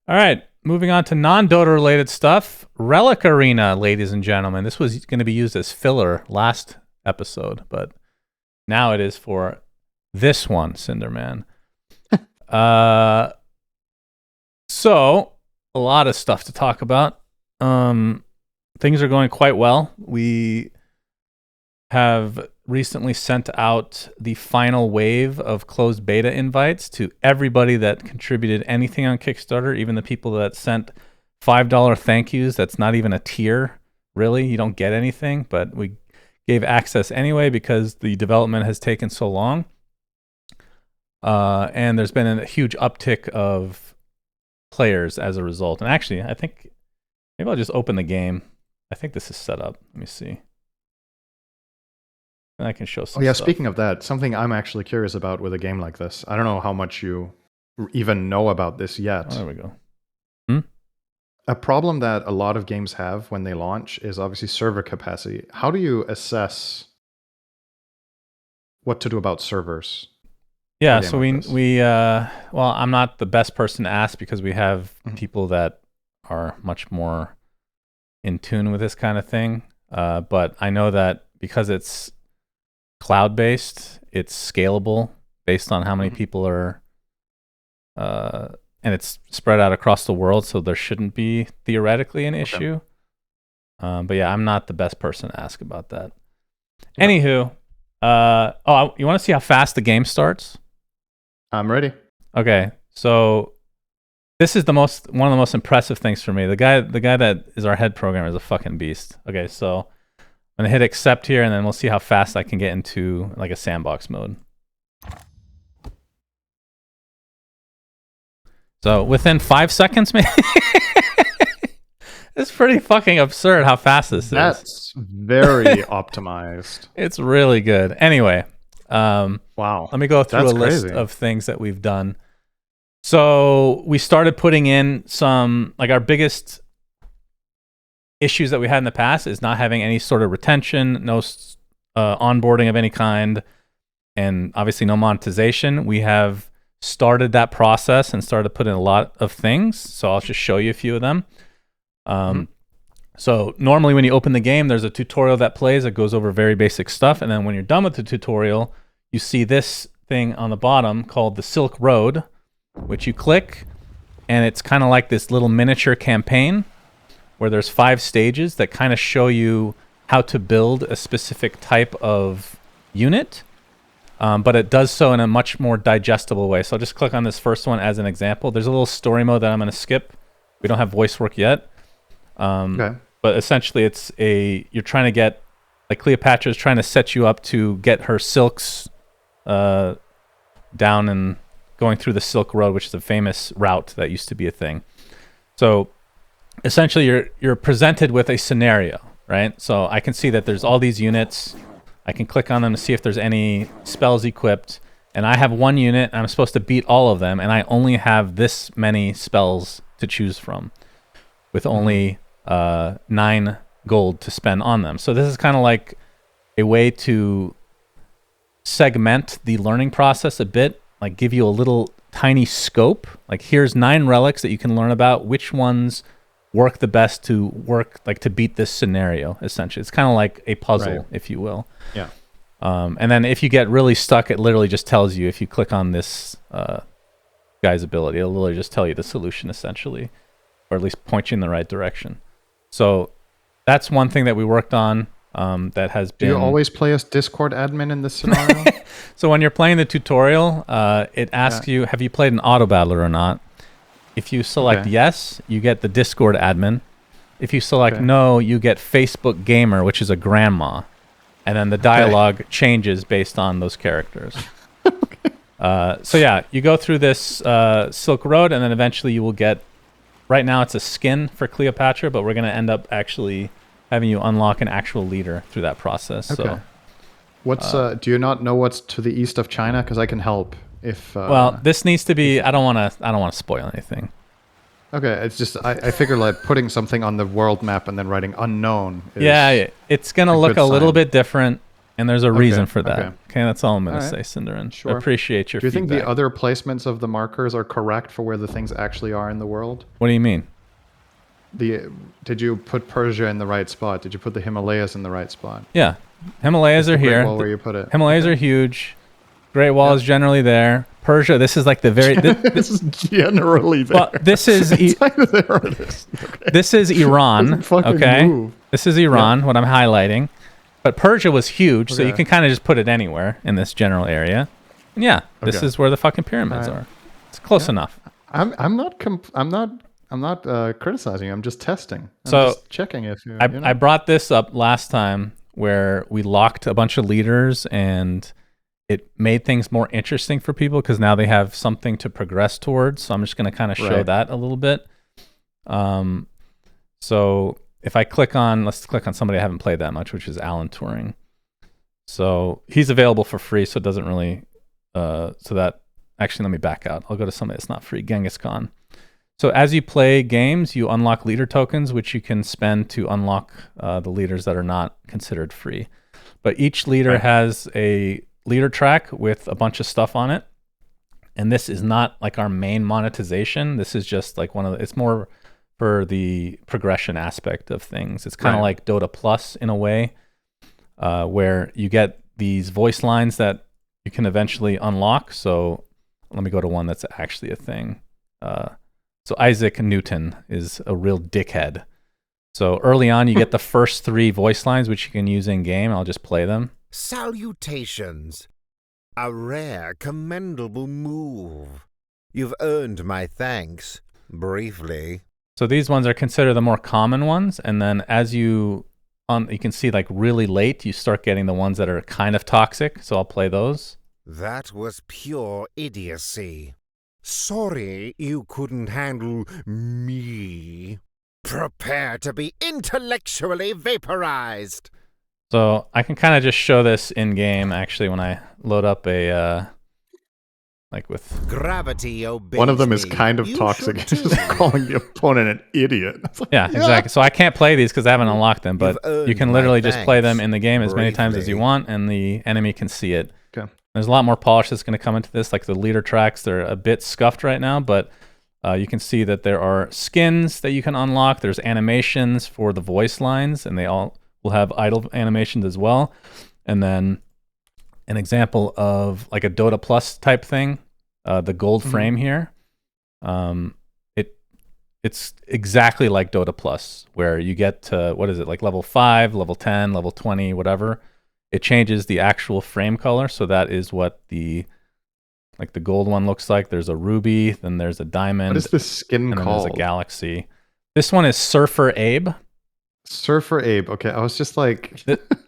[SPEAKER 1] All right. Moving on to non-Dota related stuff. Relic Arena, ladies and gentlemen. This was going to be used as filler last episode, but now it is for this one, syndereN. So, a lot of stuff to talk about. Things are going quite well. We have recently sent out the final wave of closed beta invites to everybody that contributed anything on Kickstarter, even the people that sent $5 thank yous. That's not even a tier, really. You don't get anything, but we gave access anyway because the development has taken so long. And there's been a huge uptick of players as a result. And actually, I think maybe I'll just open the game. I think this is set up. Let me see. And I can show some stuff.
[SPEAKER 2] Speaking of that, something I'm actually curious about with a game like this. I don't know how much you even know about this yet.
[SPEAKER 1] Oh, there we go.
[SPEAKER 2] A problem that a lot of games have when they launch is obviously server capacity. How do you assess what to do about servers?
[SPEAKER 1] Yeah, so well, I'm not the best person to ask because we have people that are much more in tune with this kind of thing. But I know that because it's cloud-based, it's scalable based on how many people are, and it's spread out across the world, so there shouldn't be theoretically an issue. But yeah, I'm not the best person to ask about that. Yeah. Anywho, you want to see how fast the game starts?
[SPEAKER 2] I'm ready.
[SPEAKER 1] Okay, so this is one of the most impressive things for me. The guy that is our head programmer is a fucking beast. Okay, so I'm gonna hit accept here, and then we'll see how fast I can get into like a sandbox mode. So within 5 seconds, maybe. It's pretty fucking absurd how fast this is.
[SPEAKER 2] That's very optimized.
[SPEAKER 1] It's really good. Anyway,
[SPEAKER 2] wow.
[SPEAKER 1] Let me go through a list of things that we've done. So we started putting in some, like our biggest issues that we had in the past is not having any sort of retention, no onboarding of any kind, and obviously no monetization. We have started that process and started to put in a lot of things. So I'll just show you a few of them. So normally when you open the game, there's a tutorial that plays that goes over very basic stuff. And then when you're done with the tutorial, you see this thing on the bottom called the Silk Road, which you click, and it's kind of like this little miniature campaign where there's 5 stages that kind of show you how to build a specific type of unit. But it does so in a much more digestible way. So I'll just click on this first one as an example. There's a little story mode that I'm going to skip. We don't have voice work yet. But essentially you're trying to get, like Cleopatra is trying to set you up to get her silks down and going through the Silk Road, which is a famous route that used to be a thing. So essentially you're presented with a scenario, right? So I can see that there's all these units. I can click on them to see if there's any spells equipped. And I have one unit, and I'm supposed to beat all of them, and I only have this many spells to choose from with only 9 gold to spend on them. So this is kind of like a way to segment the learning process a bit, like give you a little tiny scope. Like here's 9 relics that you can learn about. Which ones work the best to beat this scenario, essentially. It's kind of like a puzzle, if you will.
[SPEAKER 2] Yeah.
[SPEAKER 1] And then if you get really stuck, it literally just tells you, if you click on this guy's ability, it'll literally just tell you the solution, essentially, or at least point you in the right direction. So that's one thing that we worked on that has been...
[SPEAKER 2] Do you always play as Discord admin in this scenario?
[SPEAKER 1] So when you're playing the tutorial, it asks you, have you played an auto battler or not? If you select yes, you get the Discord admin. If you select no, you get Facebook gamer, which is a grandma. And then the dialogue changes based on those characters. So yeah, you go through this Silk Road, and then eventually you will get... Right now it's a skin for Cleopatra, but we're going to end up actually having you unlock an actual leader through that process. Okay. So,
[SPEAKER 2] what's do you not know what's to the east of China? Because I can help if.
[SPEAKER 1] Well, this needs to be. I don't want to spoil anything.
[SPEAKER 2] Okay, it's just I figure like putting something on the world map and then writing unknown.
[SPEAKER 1] Yeah, it's gonna look a little bit different, and there's a reason for that. Okay, that's all I'm gonna say, syndereN. Sure. I appreciate your feedback.
[SPEAKER 2] Do you think the other placements of the markers are correct for where the things actually are in the world?
[SPEAKER 1] What do you mean?
[SPEAKER 2] Did you put Persia in the right spot? Did you put the Himalayas in the right spot?
[SPEAKER 1] Yeah, Himalayas are here.
[SPEAKER 2] Where you put it.
[SPEAKER 1] Himalayas are huge. Great Wall is generally there. Persia. This is like the very.
[SPEAKER 2] This is generally there.
[SPEAKER 1] Well, this is this is Iran. Okay,
[SPEAKER 2] move.
[SPEAKER 1] this is Iran. What I'm highlighting, but Persia was huge, so you can kind of just put it anywhere in this general area. And yeah, this is where the fucking pyramids are. It's close enough.
[SPEAKER 2] I'm not criticizing. I'm just testing. I'm
[SPEAKER 1] So
[SPEAKER 2] just checking if you.
[SPEAKER 1] I brought this up last time where we locked a bunch of leaders and it made things more interesting for people because now they have something to progress towards. So I'm just going to kind of show that a little bit. So if I click on, let's click on somebody I haven't played that much, which is Alan Turing. So he's available for free, so it doesn't really, actually, let me back out. I'll go to somebody that's not free, Genghis Khan. So as you play games, you unlock leader tokens, which you can spend to unlock the leaders that are not considered free. But each leader has a leader track with a bunch of stuff on it. And this is not like our main monetization. This is just like it's more for the progression aspect of things. It's kind of like Dota Plus in a way, where you get these voice lines that you can eventually unlock. So let me go to one that's actually a thing. So Isaac Newton is a real dickhead. So early on, you get the first 3 voice lines, which you can use in game. I'll just play them.
[SPEAKER 3] Salutations. A rare, commendable move. You've earned my thanks, briefly.
[SPEAKER 1] So these ones are considered the more common ones. And then as you can see, like really late, you start getting the ones that are kind of toxic. So I'll play those.
[SPEAKER 3] That was pure idiocy. Sorry you couldn't handle me. Prepare to be intellectually vaporized.
[SPEAKER 1] So I can kind of just show this in game actually when I load up a like with
[SPEAKER 3] gravity obeys.
[SPEAKER 2] One of them is kind of toxic. It's just calling the opponent an idiot.
[SPEAKER 1] Yeah, exactly. So I can't play these because I haven't unlocked them, but you can literally just play them in the game as many times as you want, and the enemy can see it.
[SPEAKER 2] Okay.
[SPEAKER 1] There's a lot more polish that's going to come into this, like the leader tracks. They're a bit scuffed right now, but you can see that there are skins that you can unlock. There's animations for the voice lines, and they all will have idle animations as well. And then an example of like a Dota Plus type thing, the gold frame here. It's exactly like Dota Plus, where you get to, what is it, like level 5, level 10, level 20, whatever. It changes the actual frame color, so that is what the gold one looks like. There's a ruby, then there's a diamond.
[SPEAKER 2] What is this skin
[SPEAKER 1] and
[SPEAKER 2] called?
[SPEAKER 1] Then there's a galaxy. This one is Surfer Abe.
[SPEAKER 2] Surfer Abe. Okay, I was just like...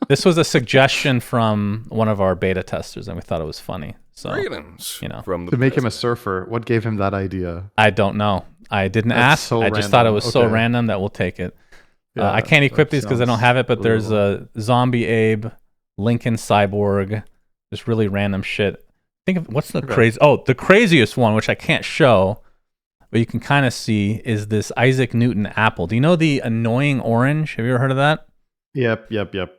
[SPEAKER 1] This was a suggestion from one of our beta testers, and we thought it was funny. So,
[SPEAKER 2] to make him a surfer, what gave him that idea?
[SPEAKER 1] I don't know. I didn't ask. I just thought it was so random that we'll take it. Yeah, I can't equip these because I don't have it, but there's a Zombie Abe, Lincoln Cyborg, just really random shit. Think of what's the crazy? Oh, the craziest one, which I can't show, but you can kind of see, is this Isaac Newton apple. Do you know the annoying orange? Have you ever heard of that?
[SPEAKER 2] Yep.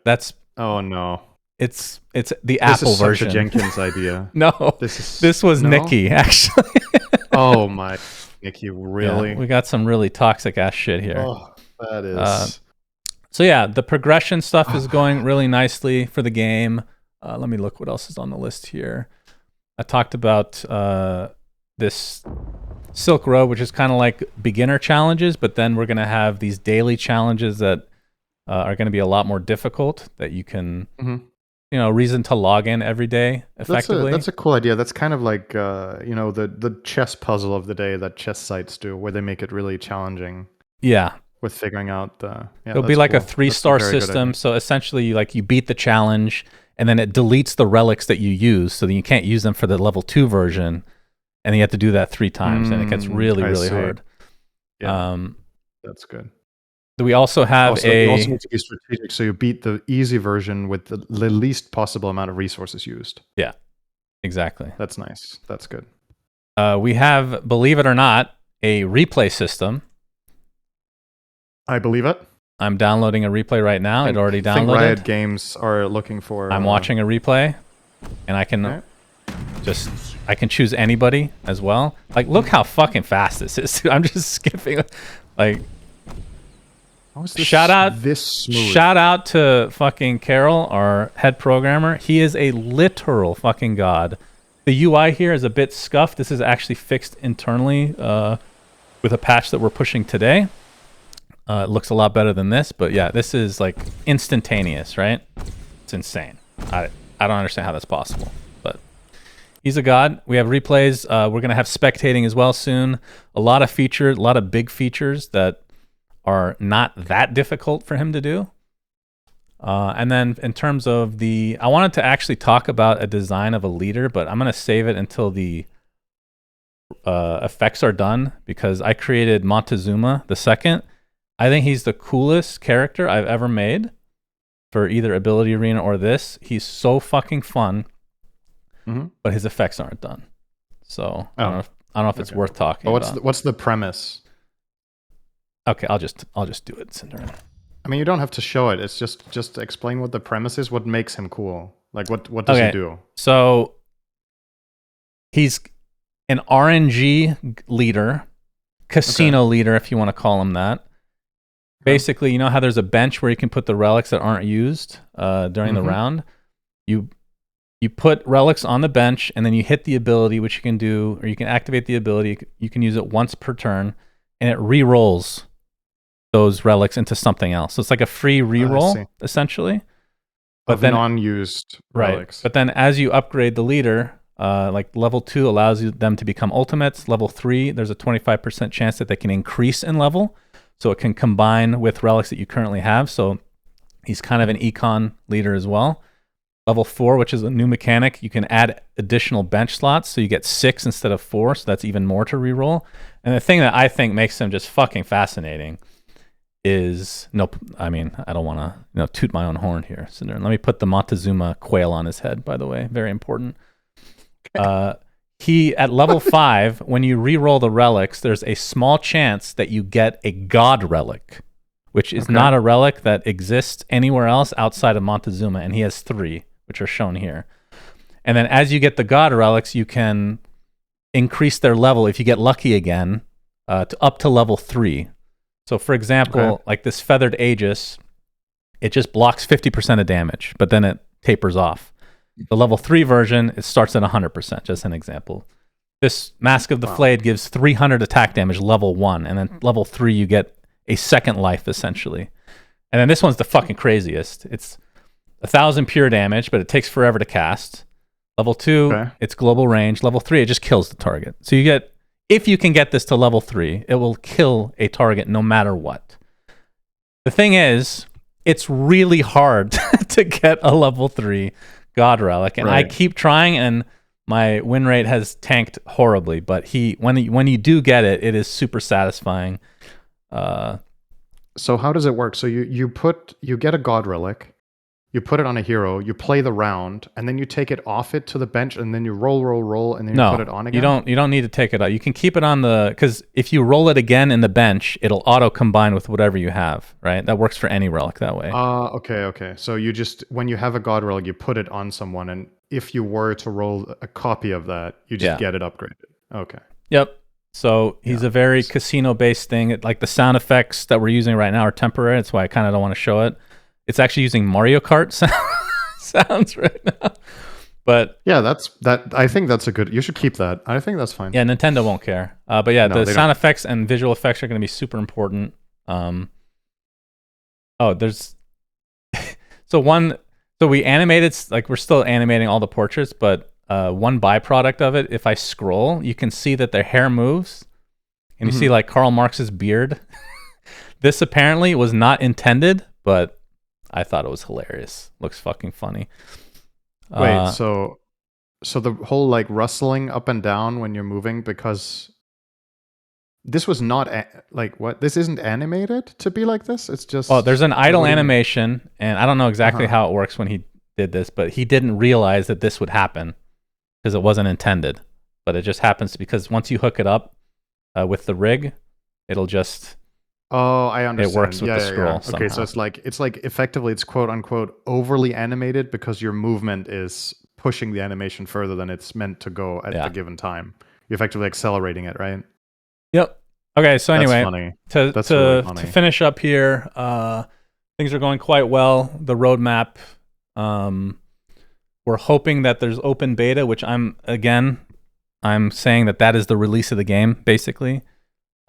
[SPEAKER 1] That's
[SPEAKER 2] no.
[SPEAKER 1] It's the Apple version.
[SPEAKER 2] This is a Jenkins idea.
[SPEAKER 1] No, this was Nikki actually.
[SPEAKER 2] Oh my, Nikki, really?
[SPEAKER 1] Yeah, we got some really toxic ass shit here.
[SPEAKER 2] Oh, that is.
[SPEAKER 1] So yeah, the progression stuff is going really nicely for the game. Let me look what else is on the list here. I talked about this Silk Road, which is kind of like beginner challenges, but then we're going to have these daily challenges that are going to be a lot more difficult that you can, reason to log in every day effectively.
[SPEAKER 2] That's a cool idea. That's kind of like, the chess puzzle of the day that chess sites do, where they make it really challenging.
[SPEAKER 1] Yeah.
[SPEAKER 2] With figuring out
[SPEAKER 1] it'll be like a 3-star system. So essentially, like you beat the challenge, and then it deletes the relics that you use, so that you can't use them for the level 2 version, and you have to do that 3 times, and it gets really, really hard.
[SPEAKER 2] Yeah, that's good.
[SPEAKER 1] We also have
[SPEAKER 2] you also need to be strategic, so you beat the easy version with the least possible amount of resources used.
[SPEAKER 1] Yeah, exactly.
[SPEAKER 2] That's nice. That's good.
[SPEAKER 1] We have, believe it or not, a replay system.
[SPEAKER 2] I believe it.
[SPEAKER 1] I'm downloading a replay right now. It already downloaded. I think
[SPEAKER 2] Riot Games are looking for...
[SPEAKER 1] I'm watching a replay, and I can I can choose anybody as well. Like, look how fucking fast this is. I'm just skipping. Like, shout out to fucking Carol, our head programmer. He is a literal fucking god The UI here is a bit scuffed. This is actually fixed internally with a patch that we're pushing today. It looks a lot better than this, but yeah, this is like instantaneous, right? It's insane. I don't understand how that's possible, but he's a god. We have replays. We're going to have spectating as well soon. A lot of big features that are not that difficult for him to do. And then in terms of I wanted to actually talk about a design of a leader, but I'm going to save it until the effects are done, because I created Montezuma II. I think he's the coolest character I've ever made for either Ability Arena or this. He's so fucking fun, but his effects aren't done. So I don't know if it's worth talking about.
[SPEAKER 2] What's the premise?
[SPEAKER 1] Okay, I'll just do it, syndereN.
[SPEAKER 2] I mean, you don't have to show it. It's just explain what the premise is. What makes him cool? Like what does he do?
[SPEAKER 1] So he's an RNG leader, casino leader, if you want to call him that. Basically, you know how there's a bench where you can put the relics that aren't used during the round? You put relics on the bench, and then you hit the ability, which you can do, or you can activate the ability. You can use it once per turn, and it re-rolls those relics into something else. So it's like a free re-roll, essentially.
[SPEAKER 2] But then non-used relics.
[SPEAKER 1] But then as you upgrade the leader, like level 2 allows them to become ultimates. Level 3, there's a 25% chance that they can increase in level. So it can combine with relics that you currently have. So he's kind of an econ leader as well. Level 4, which is a new mechanic, you can add additional bench slots. So you get 6 instead of 4. So that's even more to reroll. And the thing that I think makes him just fucking fascinating is, I don't want to toot my own horn here. So let me put the Montezuma quail on his head, by the way. Very important. He, at level 5, when you re-roll the relics, there's a small chance that you get a god relic, which is not a relic that exists anywhere else outside of Montezuma, and he has 3, which are shown here. And then as you get the god relics, you can increase their level, if you get lucky again, up to level 3. So for example, like this Feathered Aegis, it just blocks 50% of damage, but then it tapers off. The level 3 version, it starts at 100%, just an example. This Mask of the Flayed gives 300 attack damage level 1, and then level 3 you get a second life, essentially. And then this one's the fucking craziest. It's 1,000 pure damage, but it takes forever to cast. Level 2, it's global range. Level 3, it just kills the target. So you get, if you can get this to level 3, it will kill a target no matter what. The thing is, it's really hard to get a level 3 god relic, and I keep trying, and my win rate has tanked horribly. But when you do get it, it is super satisfying.
[SPEAKER 2] So how does it work? So you get a god relic, you put it on a hero, you play the round, and then you take it off it to the bench, and then you roll, and then you put it on again?
[SPEAKER 1] You don't need to take it out. You can keep it on because if you roll it again in the bench, it'll auto combine with whatever you have, right? That works for any relic that way.
[SPEAKER 2] Okay. So you just, when you have a god relic, you put it on someone, and if you were to roll a copy of that, you just get it upgraded. Okay.
[SPEAKER 1] Yep. So he's a very casino-based thing. Like the sound effects that we're using right now are temporary. That's why I kind of don't want to show it. It's actually using Mario Kart sounds right now. But
[SPEAKER 2] yeah, that. I think that's a good. You should keep that. I think that's fine.
[SPEAKER 1] Yeah, Nintendo won't care. But yeah, the sound effects and visual effects are going to be super important. There's so we animated, like we're still animating all the portraits, but one byproduct of it, if I scroll, you can see that their hair moves, and you see like Karl Marx's beard. This apparently was not intended, but I thought it was hilarious. Looks fucking funny.
[SPEAKER 2] Wait, so the whole like rustling up and down when you're moving, because this was not what? This isn't animated to be like this. It's just
[SPEAKER 1] there's an idle animation, and I don't know exactly how it works when he did this, but he didn't realize that this would happen because it wasn't intended. But it just happens because once you hook it up with the rig, it'll just.
[SPEAKER 2] Oh, I understand.
[SPEAKER 1] It works with the scroll.
[SPEAKER 2] Yeah. Okay, so it's like effectively it's quote unquote overly animated because your movement is pushing the animation further than it's meant to go at the given time. You're effectively accelerating it, right?
[SPEAKER 1] Yep. Okay, so anyway,
[SPEAKER 2] really
[SPEAKER 1] to finish up here, things are going quite well. The roadmap, We're hoping that there's open beta, which I'm saying that is the release of the game, basically.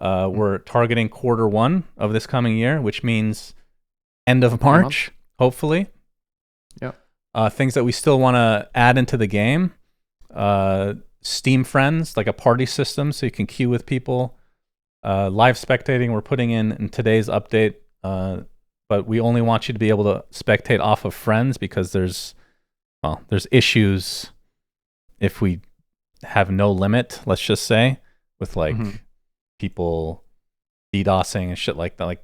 [SPEAKER 1] We're targeting Q1 of this coming year, which means end of March, hopefully.
[SPEAKER 2] Yeah.
[SPEAKER 1] Things that we still want to add into the game. Steam friends, like a party system so you can queue with people. Live spectating we're putting in today's update. But we only want you to be able to spectate off of friends because there's issues if we have no limit, let's just say, with like people DDoSing and shit like that, like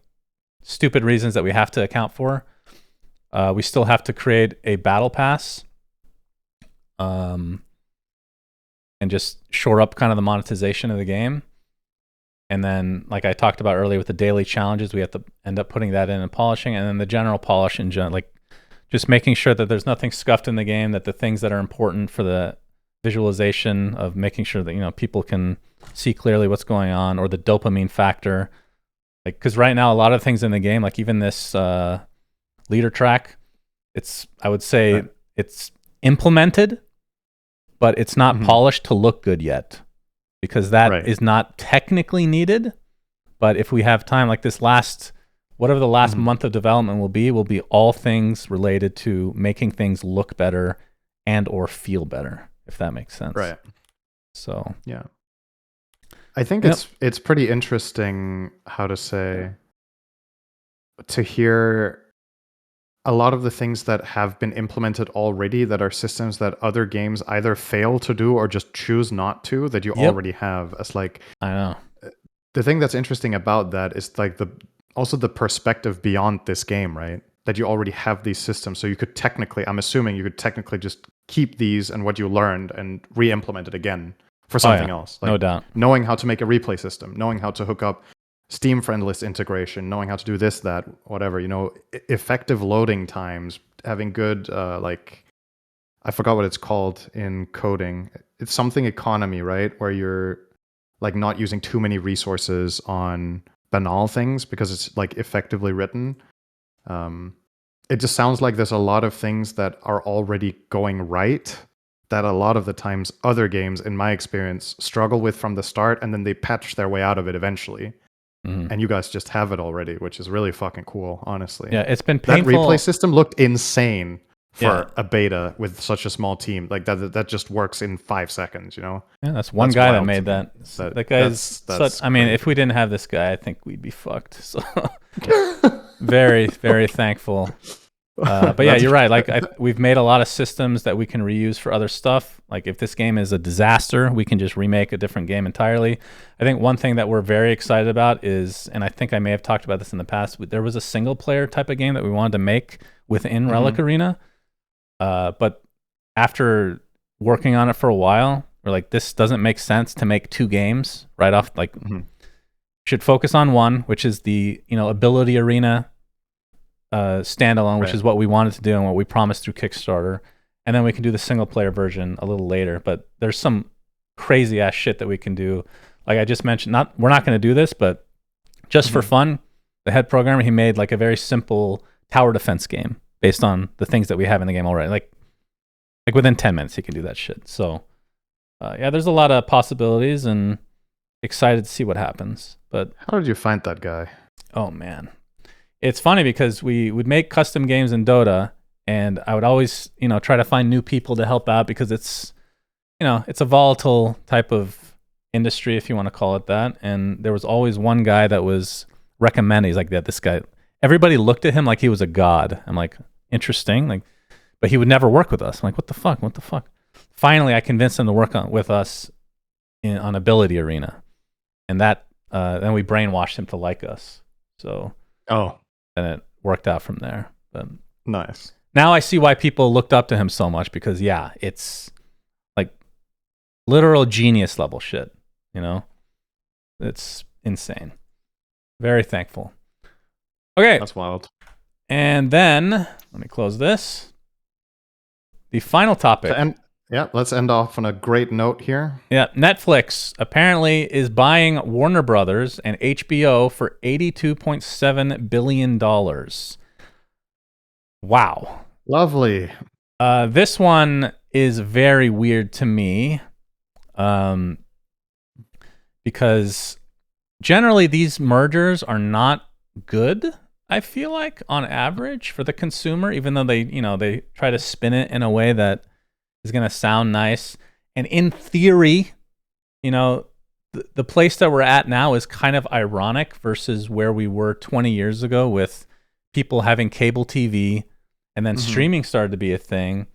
[SPEAKER 1] stupid reasons that we have to account for. We still have to create a battle pass, and just shore up kind of the monetization of the game. And then, like I talked about earlier with the daily challenges, we have to end up putting that in and polishing. And then the general polish in like just making sure that there's nothing scuffed in the game, that the things that are important for the visualization of making sure that, people can see clearly what's going on, or the dopamine factor. Like, because right now, a lot of things in the game, like even this leader track, I would say it's implemented, but it's not polished to look good yet. Because that is not technically needed, but if we have time, like this whatever the last month of development will be all things related to making things look better and or feel better, if that makes sense.
[SPEAKER 2] Right.
[SPEAKER 1] So
[SPEAKER 2] yeah, I think it's pretty interesting to hear a lot of the things that have been implemented already that are systems that other games either fail to do or just choose not to, that you already have as like...
[SPEAKER 1] I know.
[SPEAKER 2] The thing that's interesting about that is like also the perspective beyond this game, right? That you already have these systems. So I'm assuming you could technically just keep these and what you learned and re-implement it again for something else. Like
[SPEAKER 1] no doubt.
[SPEAKER 2] Knowing how to make a replay system, knowing how to hook up Steam friend list integration, knowing how to do this, that, whatever, effective loading times, having good, I forgot what it's called in coding. It's something economy, right? Where you're like not using too many resources on banal things because it's like effectively written. It just sounds like there's a lot of things that are already going right that a lot of the times other games, in my experience, struggle with from the start, and then they patch their way out of it eventually. And you guys just have it already, which is really fucking cool, honestly.
[SPEAKER 1] Yeah, it's been painful.
[SPEAKER 2] That replay system looked insane for a beta with such a small team. Like that just works in 5 seconds,
[SPEAKER 1] Yeah, that's one guy that made that. That guy's such... I mean, if we didn't have this guy, I think we'd be fucked. So very, very thankful. But yeah, you're right. Like we've made a lot of systems that we can reuse for other stuff. Like if this game is a disaster, we can just remake a different game entirely. I think one thing that we're very excited about is, and I think I may have talked about this in the past, there was a single player type of game that we wanted to make within Relic Arena. But after working on it for a while, we're like, this doesn't make sense to make 2 games right off. Like should focus on one, which is the, Ability Arena standalone, which is what we wanted to do and what we promised through Kickstarter, and then we can do the single player version a little later. But there's some crazy ass shit that we can do. Like I just mentioned, we're not going to do this, but just for fun, the head programmer, he made like a very simple tower defense game based on the things that we have in the game already. Like within 10 minutes, he can do that shit. So yeah, there's a lot of possibilities and excited to see what happens. But
[SPEAKER 2] how did you find that guy?
[SPEAKER 1] Oh man. It's funny because we would make custom games in Dota, and I would always, try to find new people to help out because it's, it's a volatile type of industry, if you want to call it that. And there was always one guy that was recommended. He's like, yeah, this guy. Everybody looked at him like he was a god. I'm like, interesting. Like, but he would never work with us. I'm like, what the fuck? What the fuck? Finally, I convinced him to work with us on Ability Arena, and that then we brainwashed him to like us. So.
[SPEAKER 2] Oh.
[SPEAKER 1] And it worked out from there. But
[SPEAKER 2] nice.
[SPEAKER 1] Now I see why people looked up to him so much because, yeah, it's like literal genius level shit, It's insane. Very thankful. Okay.
[SPEAKER 2] That's wild.
[SPEAKER 1] And then, let me close this. The final topic.
[SPEAKER 2] Let's end off on a great note here.
[SPEAKER 1] Yeah, Netflix apparently is buying Warner Brothers and HBO for $82.7 billion. Wow.
[SPEAKER 2] Lovely.
[SPEAKER 1] This one is very weird to me, because generally these mergers are not good. I feel like on average for the consumer, even though they try to spin it in a way that is going to sound nice. And in theory, the place that we're at now is kind of ironic versus where we were 20 years ago with people having cable TV, and then streaming started to be a thing.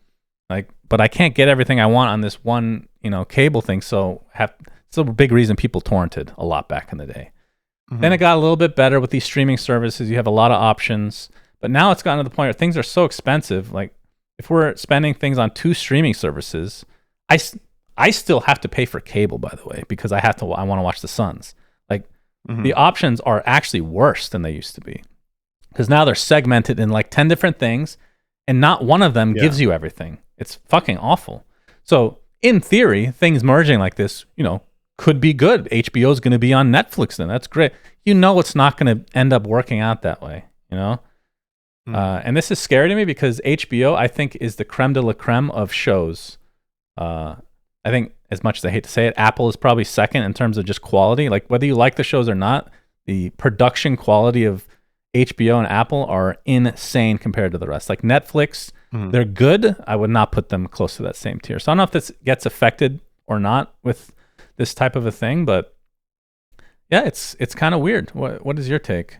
[SPEAKER 1] But I can't get everything I want on this one, cable thing. So it's a big reason people torrented a lot back in the day. Then it got a little bit better with these streaming services. You have a lot of options, but now it's gotten to the point where things are so expensive. Like if we're spending things on 2 streaming services, I still have to pay for cable, by the way, because I want to watch the Suns. Like the options are actually worse than they used to be, because now they're segmented in like 10 different things, and not one of them gives you everything. It's fucking awful. So in theory, things merging like this, could be good. HBO is going to be on Netflix then. That's great. It's not going to end up working out that way, And this is scary to me because HBO, I think, is the creme de la creme of shows. I think, as much as I hate to say it, Apple is probably second in terms of just quality. Like whether you like the shows or not, the production quality of HBO and Apple are insane compared to the rest. Like Netflix, they're good. I would not put them close to that same tier. So I don't know if this gets affected or not with this type of a thing, but yeah, it's kind of weird. What is your take?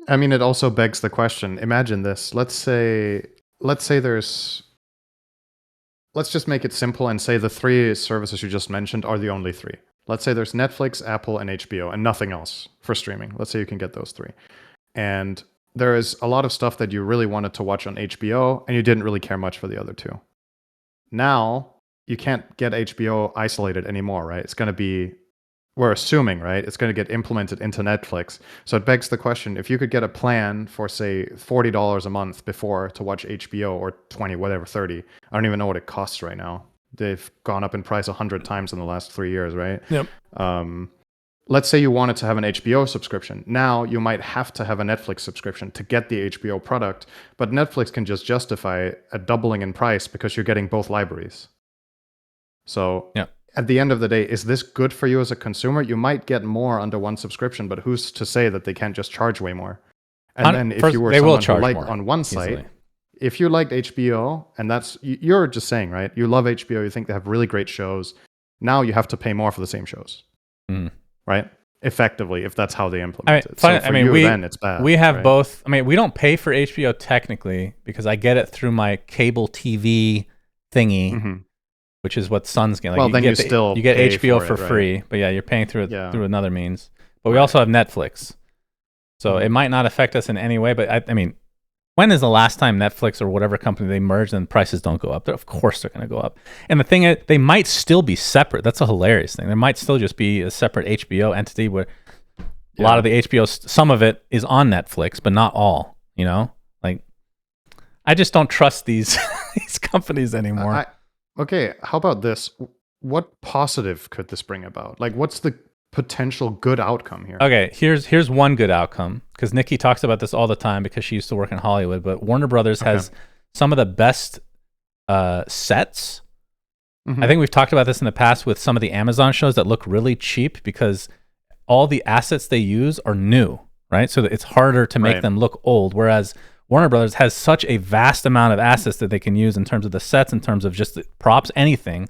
[SPEAKER 2] I mean, it also begs the question. Imagine this. Let's just make it simple and say the 3 services you just mentioned are the only 3. Let's say there's Netflix, Apple, and HBO, and nothing else for streaming. Let's say you can get those 3. And there is a lot of stuff that you really wanted to watch on HBO, and you didn't really care much for the other 2. Now, you can't get HBO isolated anymore, right? It's going to be, we're assuming, right? It's going to get implemented into Netflix. So it begs the question, if you could get a plan for, say, $40 a month before to watch HBO, or 20, whatever, 30. I don't even know what it costs right now. They've gone up in price 100 times in the last 3 years, right?
[SPEAKER 1] Yep.
[SPEAKER 2] Let's say you wanted to have an HBO subscription. Now you might have to have a Netflix subscription to get the HBO product, but Netflix can just justify a doubling in price because you're getting both libraries. So at the end of the day, is this good for you as a consumer? You might get more under one subscription, but who's to say that they can't just charge way more? And then if you were someone who liked on one site, if you liked HBO, and you're just saying, right? You love HBO, you think they have really great shows. Now you have to pay more for the same shows, right? Effectively, if that's how they implement it. So for you, then it's bad.
[SPEAKER 1] We have both. I mean, we don't pay for HBO technically because I get it through my cable TV thingy. Which is what Sun's getting. Like, you get HBO for free, but yeah, you're paying through another means. But we also have Netflix, so it might not affect us in any way. But I mean, when is the last time Netflix or whatever company they merged and prices don't go up? Of course they're going to go up. And the thing is, they might still be separate. That's a hilarious thing. There might still just be a separate HBO entity where a lot of the HBO, some of it is on Netflix, but not all. Like I just don't trust these companies anymore.
[SPEAKER 2] Okay, how about this? What positive could this bring about? Like, what's the potential good outcome here?
[SPEAKER 1] Okay, here's one good outcome, because Nikki talks about this all the time because she used to work in Hollywood, but Warner Brothers has some of the best sets. I think we've talked about this in the past with some of the Amazon shows that look really cheap because all the assets they use are new, right? So that it's harder to make them look old, whereas Warner Brothers has such a vast amount of assets that they can use in terms of the sets, in terms of just the props, anything,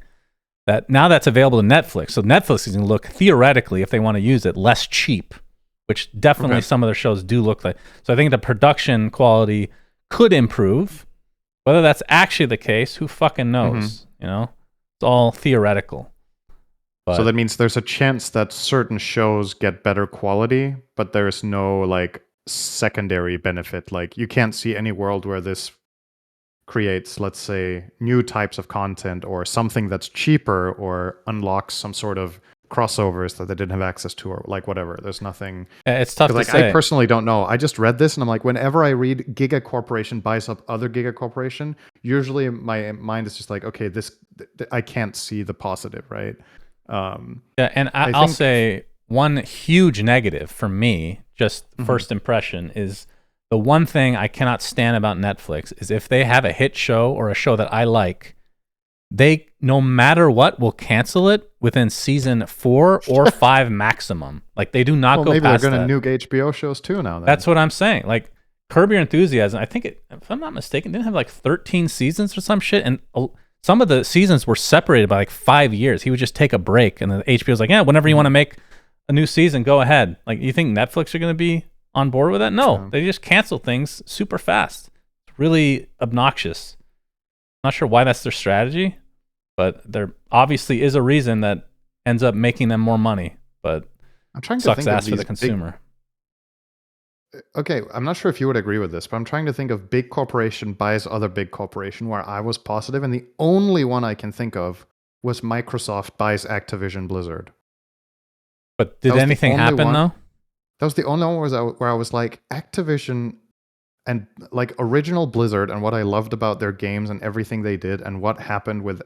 [SPEAKER 1] that now that's available to Netflix. So Netflix is going to look, theoretically, if they want to use it, less cheap, which definitely some of their shows do look like. So I think the production quality could improve. Whether that's actually the case, who fucking knows? It's all theoretical. But
[SPEAKER 2] so that means there's a chance that certain shows get better quality, but there's no like secondary benefit. Like you can't see any world where this creates, let's say, new types of content or something that's cheaper or unlocks some sort of crossovers that they didn't have access to, or like whatever. There's nothing.
[SPEAKER 1] It's tough to say.
[SPEAKER 2] I personally don't know. I just read this and I'm like, whenever I read Giga Corporation buys up other Giga Corporation, usually my mind is just like, okay, this I can't see the positive, right?
[SPEAKER 1] And I'll say one huge negative for me, just first impression, is The one thing I cannot stand about Netflix is if they have a hit show or a show that I like, they, no matter what, will cancel it within season 4 or 5 maximum. Like, they do not go
[SPEAKER 2] maybe
[SPEAKER 1] past
[SPEAKER 2] they're
[SPEAKER 1] that.
[SPEAKER 2] going to nuke HBO shows too now. Then.
[SPEAKER 1] That's what I'm saying. Like, Curb Your Enthusiasm, I think if I'm not mistaken, didn't have like 13 seasons or some shit, and some of the seasons were separated by like 5 years. He would just take a break, and then HBO's like, yeah, whenever you want to make a new season, go ahead. Like, you think Netflix are going to be on board with that? No, they just cancel things super fast. It's really obnoxious. I'm not sure why that's their strategy, but there obviously is a reason that ends up making them more money, but
[SPEAKER 2] I'm trying to
[SPEAKER 1] sucks
[SPEAKER 2] think
[SPEAKER 1] ass
[SPEAKER 2] of
[SPEAKER 1] for the consumer.
[SPEAKER 2] Okay, I'm not sure if you would agree with this, but I'm trying to think of big corporation buys other big corporation where I was positive, and the only one I can think of was Microsoft buys Activision Blizzard.
[SPEAKER 1] But did anything happen though?
[SPEAKER 2] That was the only one where I was like, Activision and like original Blizzard and what I loved about their games and everything they did and what happened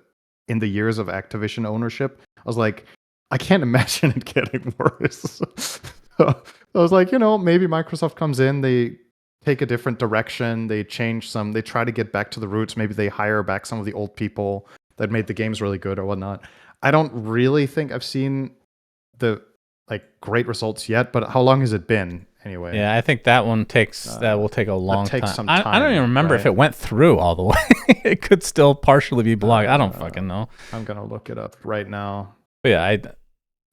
[SPEAKER 2] in the years of Activision ownership. I was like, I can't imagine it getting worse. I was like, maybe Microsoft comes in, they take a different direction, they change they try to get back to the roots. Maybe they hire back some of the old people that made the games really good or whatnot. I don't really think I've seen the great results yet, but how long has it been anyway?
[SPEAKER 1] Yeah, I think that one will take a long time.
[SPEAKER 2] Some time.
[SPEAKER 1] I don't even remember if it went through all the way. It could still partially be blocked. I don't fucking know.
[SPEAKER 2] I'm gonna look it up right now.
[SPEAKER 1] But yeah,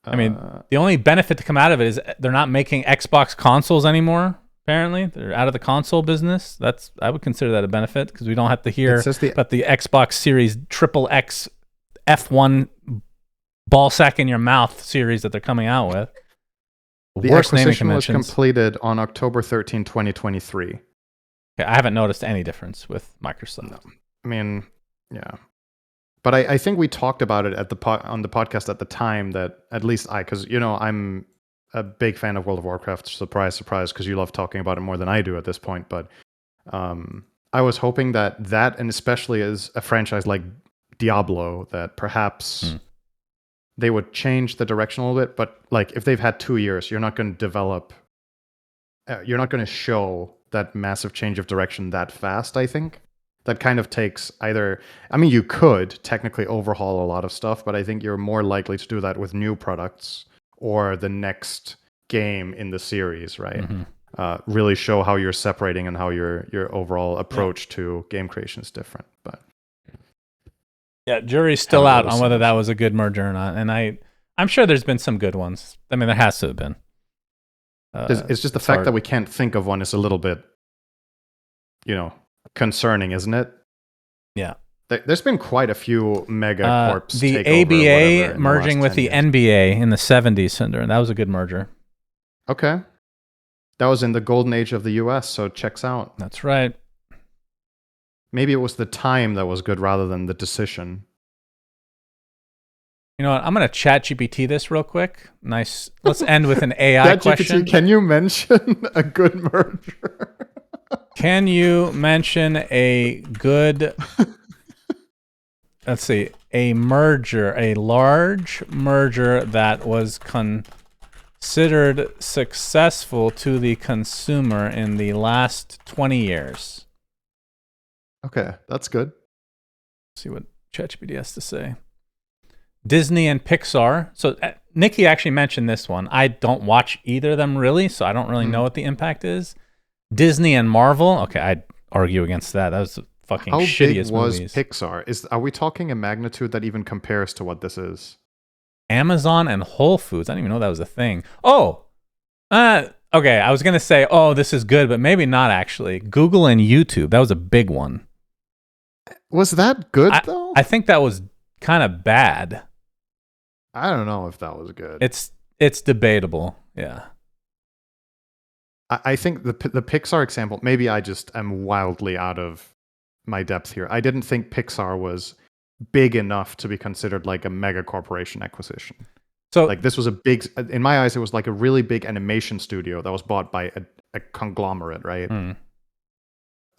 [SPEAKER 1] I mean, the only benefit to come out of it is they're not making Xbox consoles anymore. Apparently, they're out of the console business. I would consider that a benefit because we don't have to hear about the Xbox Series XXX F1 ball sack in your mouth series that they're coming out with.
[SPEAKER 2] The acquisition was completed on October 13, 2023.
[SPEAKER 1] Okay, I haven't noticed any difference with Microsoft.
[SPEAKER 2] No. I mean, yeah. But I think we talked about it on the podcast at the time that at least because I'm a big fan of World of Warcraft. Surprise, surprise, because you love talking about it more than I do at this point. But I was hoping that and especially as a franchise like Diablo, that perhaps they would change the direction a little bit. But like if they've had 2 years, you're not going to develop. You're not going to show that massive change of direction that fast. I think. That kind of takes you could technically overhaul a lot of stuff, but I think you're more likely to do that with new products or the next game in the series, right? Mm-hmm. Really show how you're separating and how your overall approach to game creation is different. But
[SPEAKER 1] yeah, jury's still out on whether that was a good merger or not, and I'm sure there's been some good ones. I mean, there has to have been.
[SPEAKER 2] It's just the fact that we can't think of one is a little bit, concerning, isn't it?
[SPEAKER 1] Yeah.
[SPEAKER 2] There's been quite a few mega corps.
[SPEAKER 1] The ABA merging with the NBA in the 70s, syndereN. That was a good merger.
[SPEAKER 2] Okay. That was in the golden age of the US, so it checks out.
[SPEAKER 1] That's right.
[SPEAKER 2] Maybe it was the time that was good rather than the decision.
[SPEAKER 1] You know what? I'm going to chat GPT this real quick. Nice. Let's end with an AI question.
[SPEAKER 2] GPT, can you mention a good merger?
[SPEAKER 1] Can you mention a good, let's see, a large merger that was considered successful to the consumer in the last 20 years?
[SPEAKER 2] Okay, that's good.
[SPEAKER 1] Let's see what ChatGPT has to say. Disney and Pixar. So Nikki actually mentioned this one. I don't watch either of them really, so I don't really know what the impact is. Disney and Marvel. Okay, I'd argue against that. That was the fucking shittiest movies.
[SPEAKER 2] How big was Pixar? Are we talking a magnitude that even compares to what this is?
[SPEAKER 1] Amazon and Whole Foods. I didn't even know that was a thing. Oh, okay. I was gonna say, this is good, but maybe not actually. Google and YouTube. That was a big one.
[SPEAKER 2] Was that good though?
[SPEAKER 1] I think that was kind of bad.
[SPEAKER 2] I don't know if that was good.
[SPEAKER 1] It's debatable. Yeah.
[SPEAKER 2] I think the Pixar example, maybe I just am wildly out of my depth here. I didn't think Pixar was big enough to be considered like a mega corporation acquisition. So like this was in my eyes, it was like a really big animation studio that was bought by a conglomerate, right?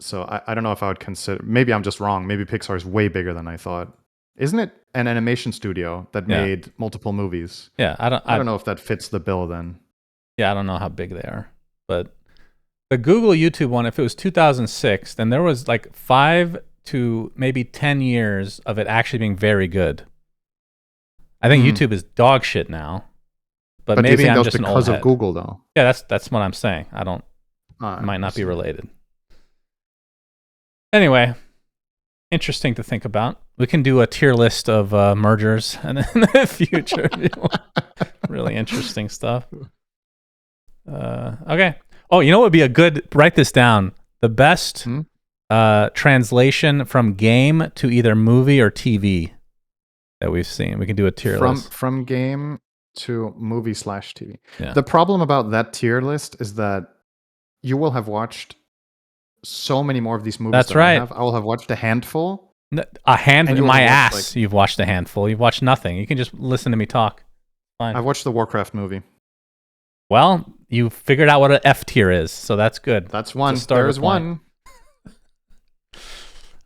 [SPEAKER 2] So I don't know if I would consider, maybe I'm just wrong. Maybe Pixar is way bigger than I thought. Isn't it an animation studio that made multiple movies?
[SPEAKER 1] Yeah.
[SPEAKER 2] I don't know if that fits the bill then.
[SPEAKER 1] Yeah. I don't know how big they are. But the Google YouTube one, if it was 2006, then there was like 5 to maybe 10 years of it actually being very good. I think YouTube is dog shit now, but
[SPEAKER 2] do you
[SPEAKER 1] maybe
[SPEAKER 2] think
[SPEAKER 1] I'm
[SPEAKER 2] that was
[SPEAKER 1] just an old
[SPEAKER 2] because
[SPEAKER 1] head.
[SPEAKER 2] of Google, though?
[SPEAKER 1] Yeah, that's what I'm saying. I don't. It might not be related. Anyway, interesting to think about. We can do a tier list of mergers in the future. Really interesting stuff. Okay. Oh, you know what would be a good? Write this down. The best translation from game to either movie or TV that we've seen. We can do a tier list.
[SPEAKER 2] From game to movie/TV.
[SPEAKER 1] Yeah.
[SPEAKER 2] The problem about that tier list is that you will have watched so many more of these movies.
[SPEAKER 1] That's
[SPEAKER 2] than
[SPEAKER 1] right.
[SPEAKER 2] I have. I will have watched a handful.
[SPEAKER 1] A handful.
[SPEAKER 2] And
[SPEAKER 1] My
[SPEAKER 2] you'll
[SPEAKER 1] ass.
[SPEAKER 2] watch,
[SPEAKER 1] You've watched a handful. You've watched nothing. You can just listen to me talk. Fine.
[SPEAKER 2] I've watched the Warcraft movie.
[SPEAKER 1] Well, you figured out what an F tier is, so that's good.
[SPEAKER 2] That's one.
[SPEAKER 1] There's
[SPEAKER 2] one.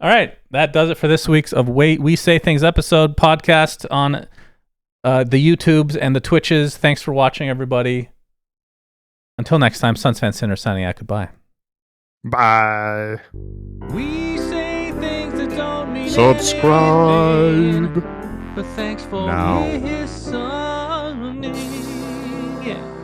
[SPEAKER 1] All right, that does it for this week's of We Say Things episode podcast on the YouTubes and the Twitches. Thanks for watching, everybody. Until next time, Sunsfan Sinner signing out. Goodbye.
[SPEAKER 2] Bye.
[SPEAKER 1] We say things that don't mean
[SPEAKER 2] Subscribe
[SPEAKER 1] anything, but thanks for
[SPEAKER 2] now.
[SPEAKER 1] listening. Yeah.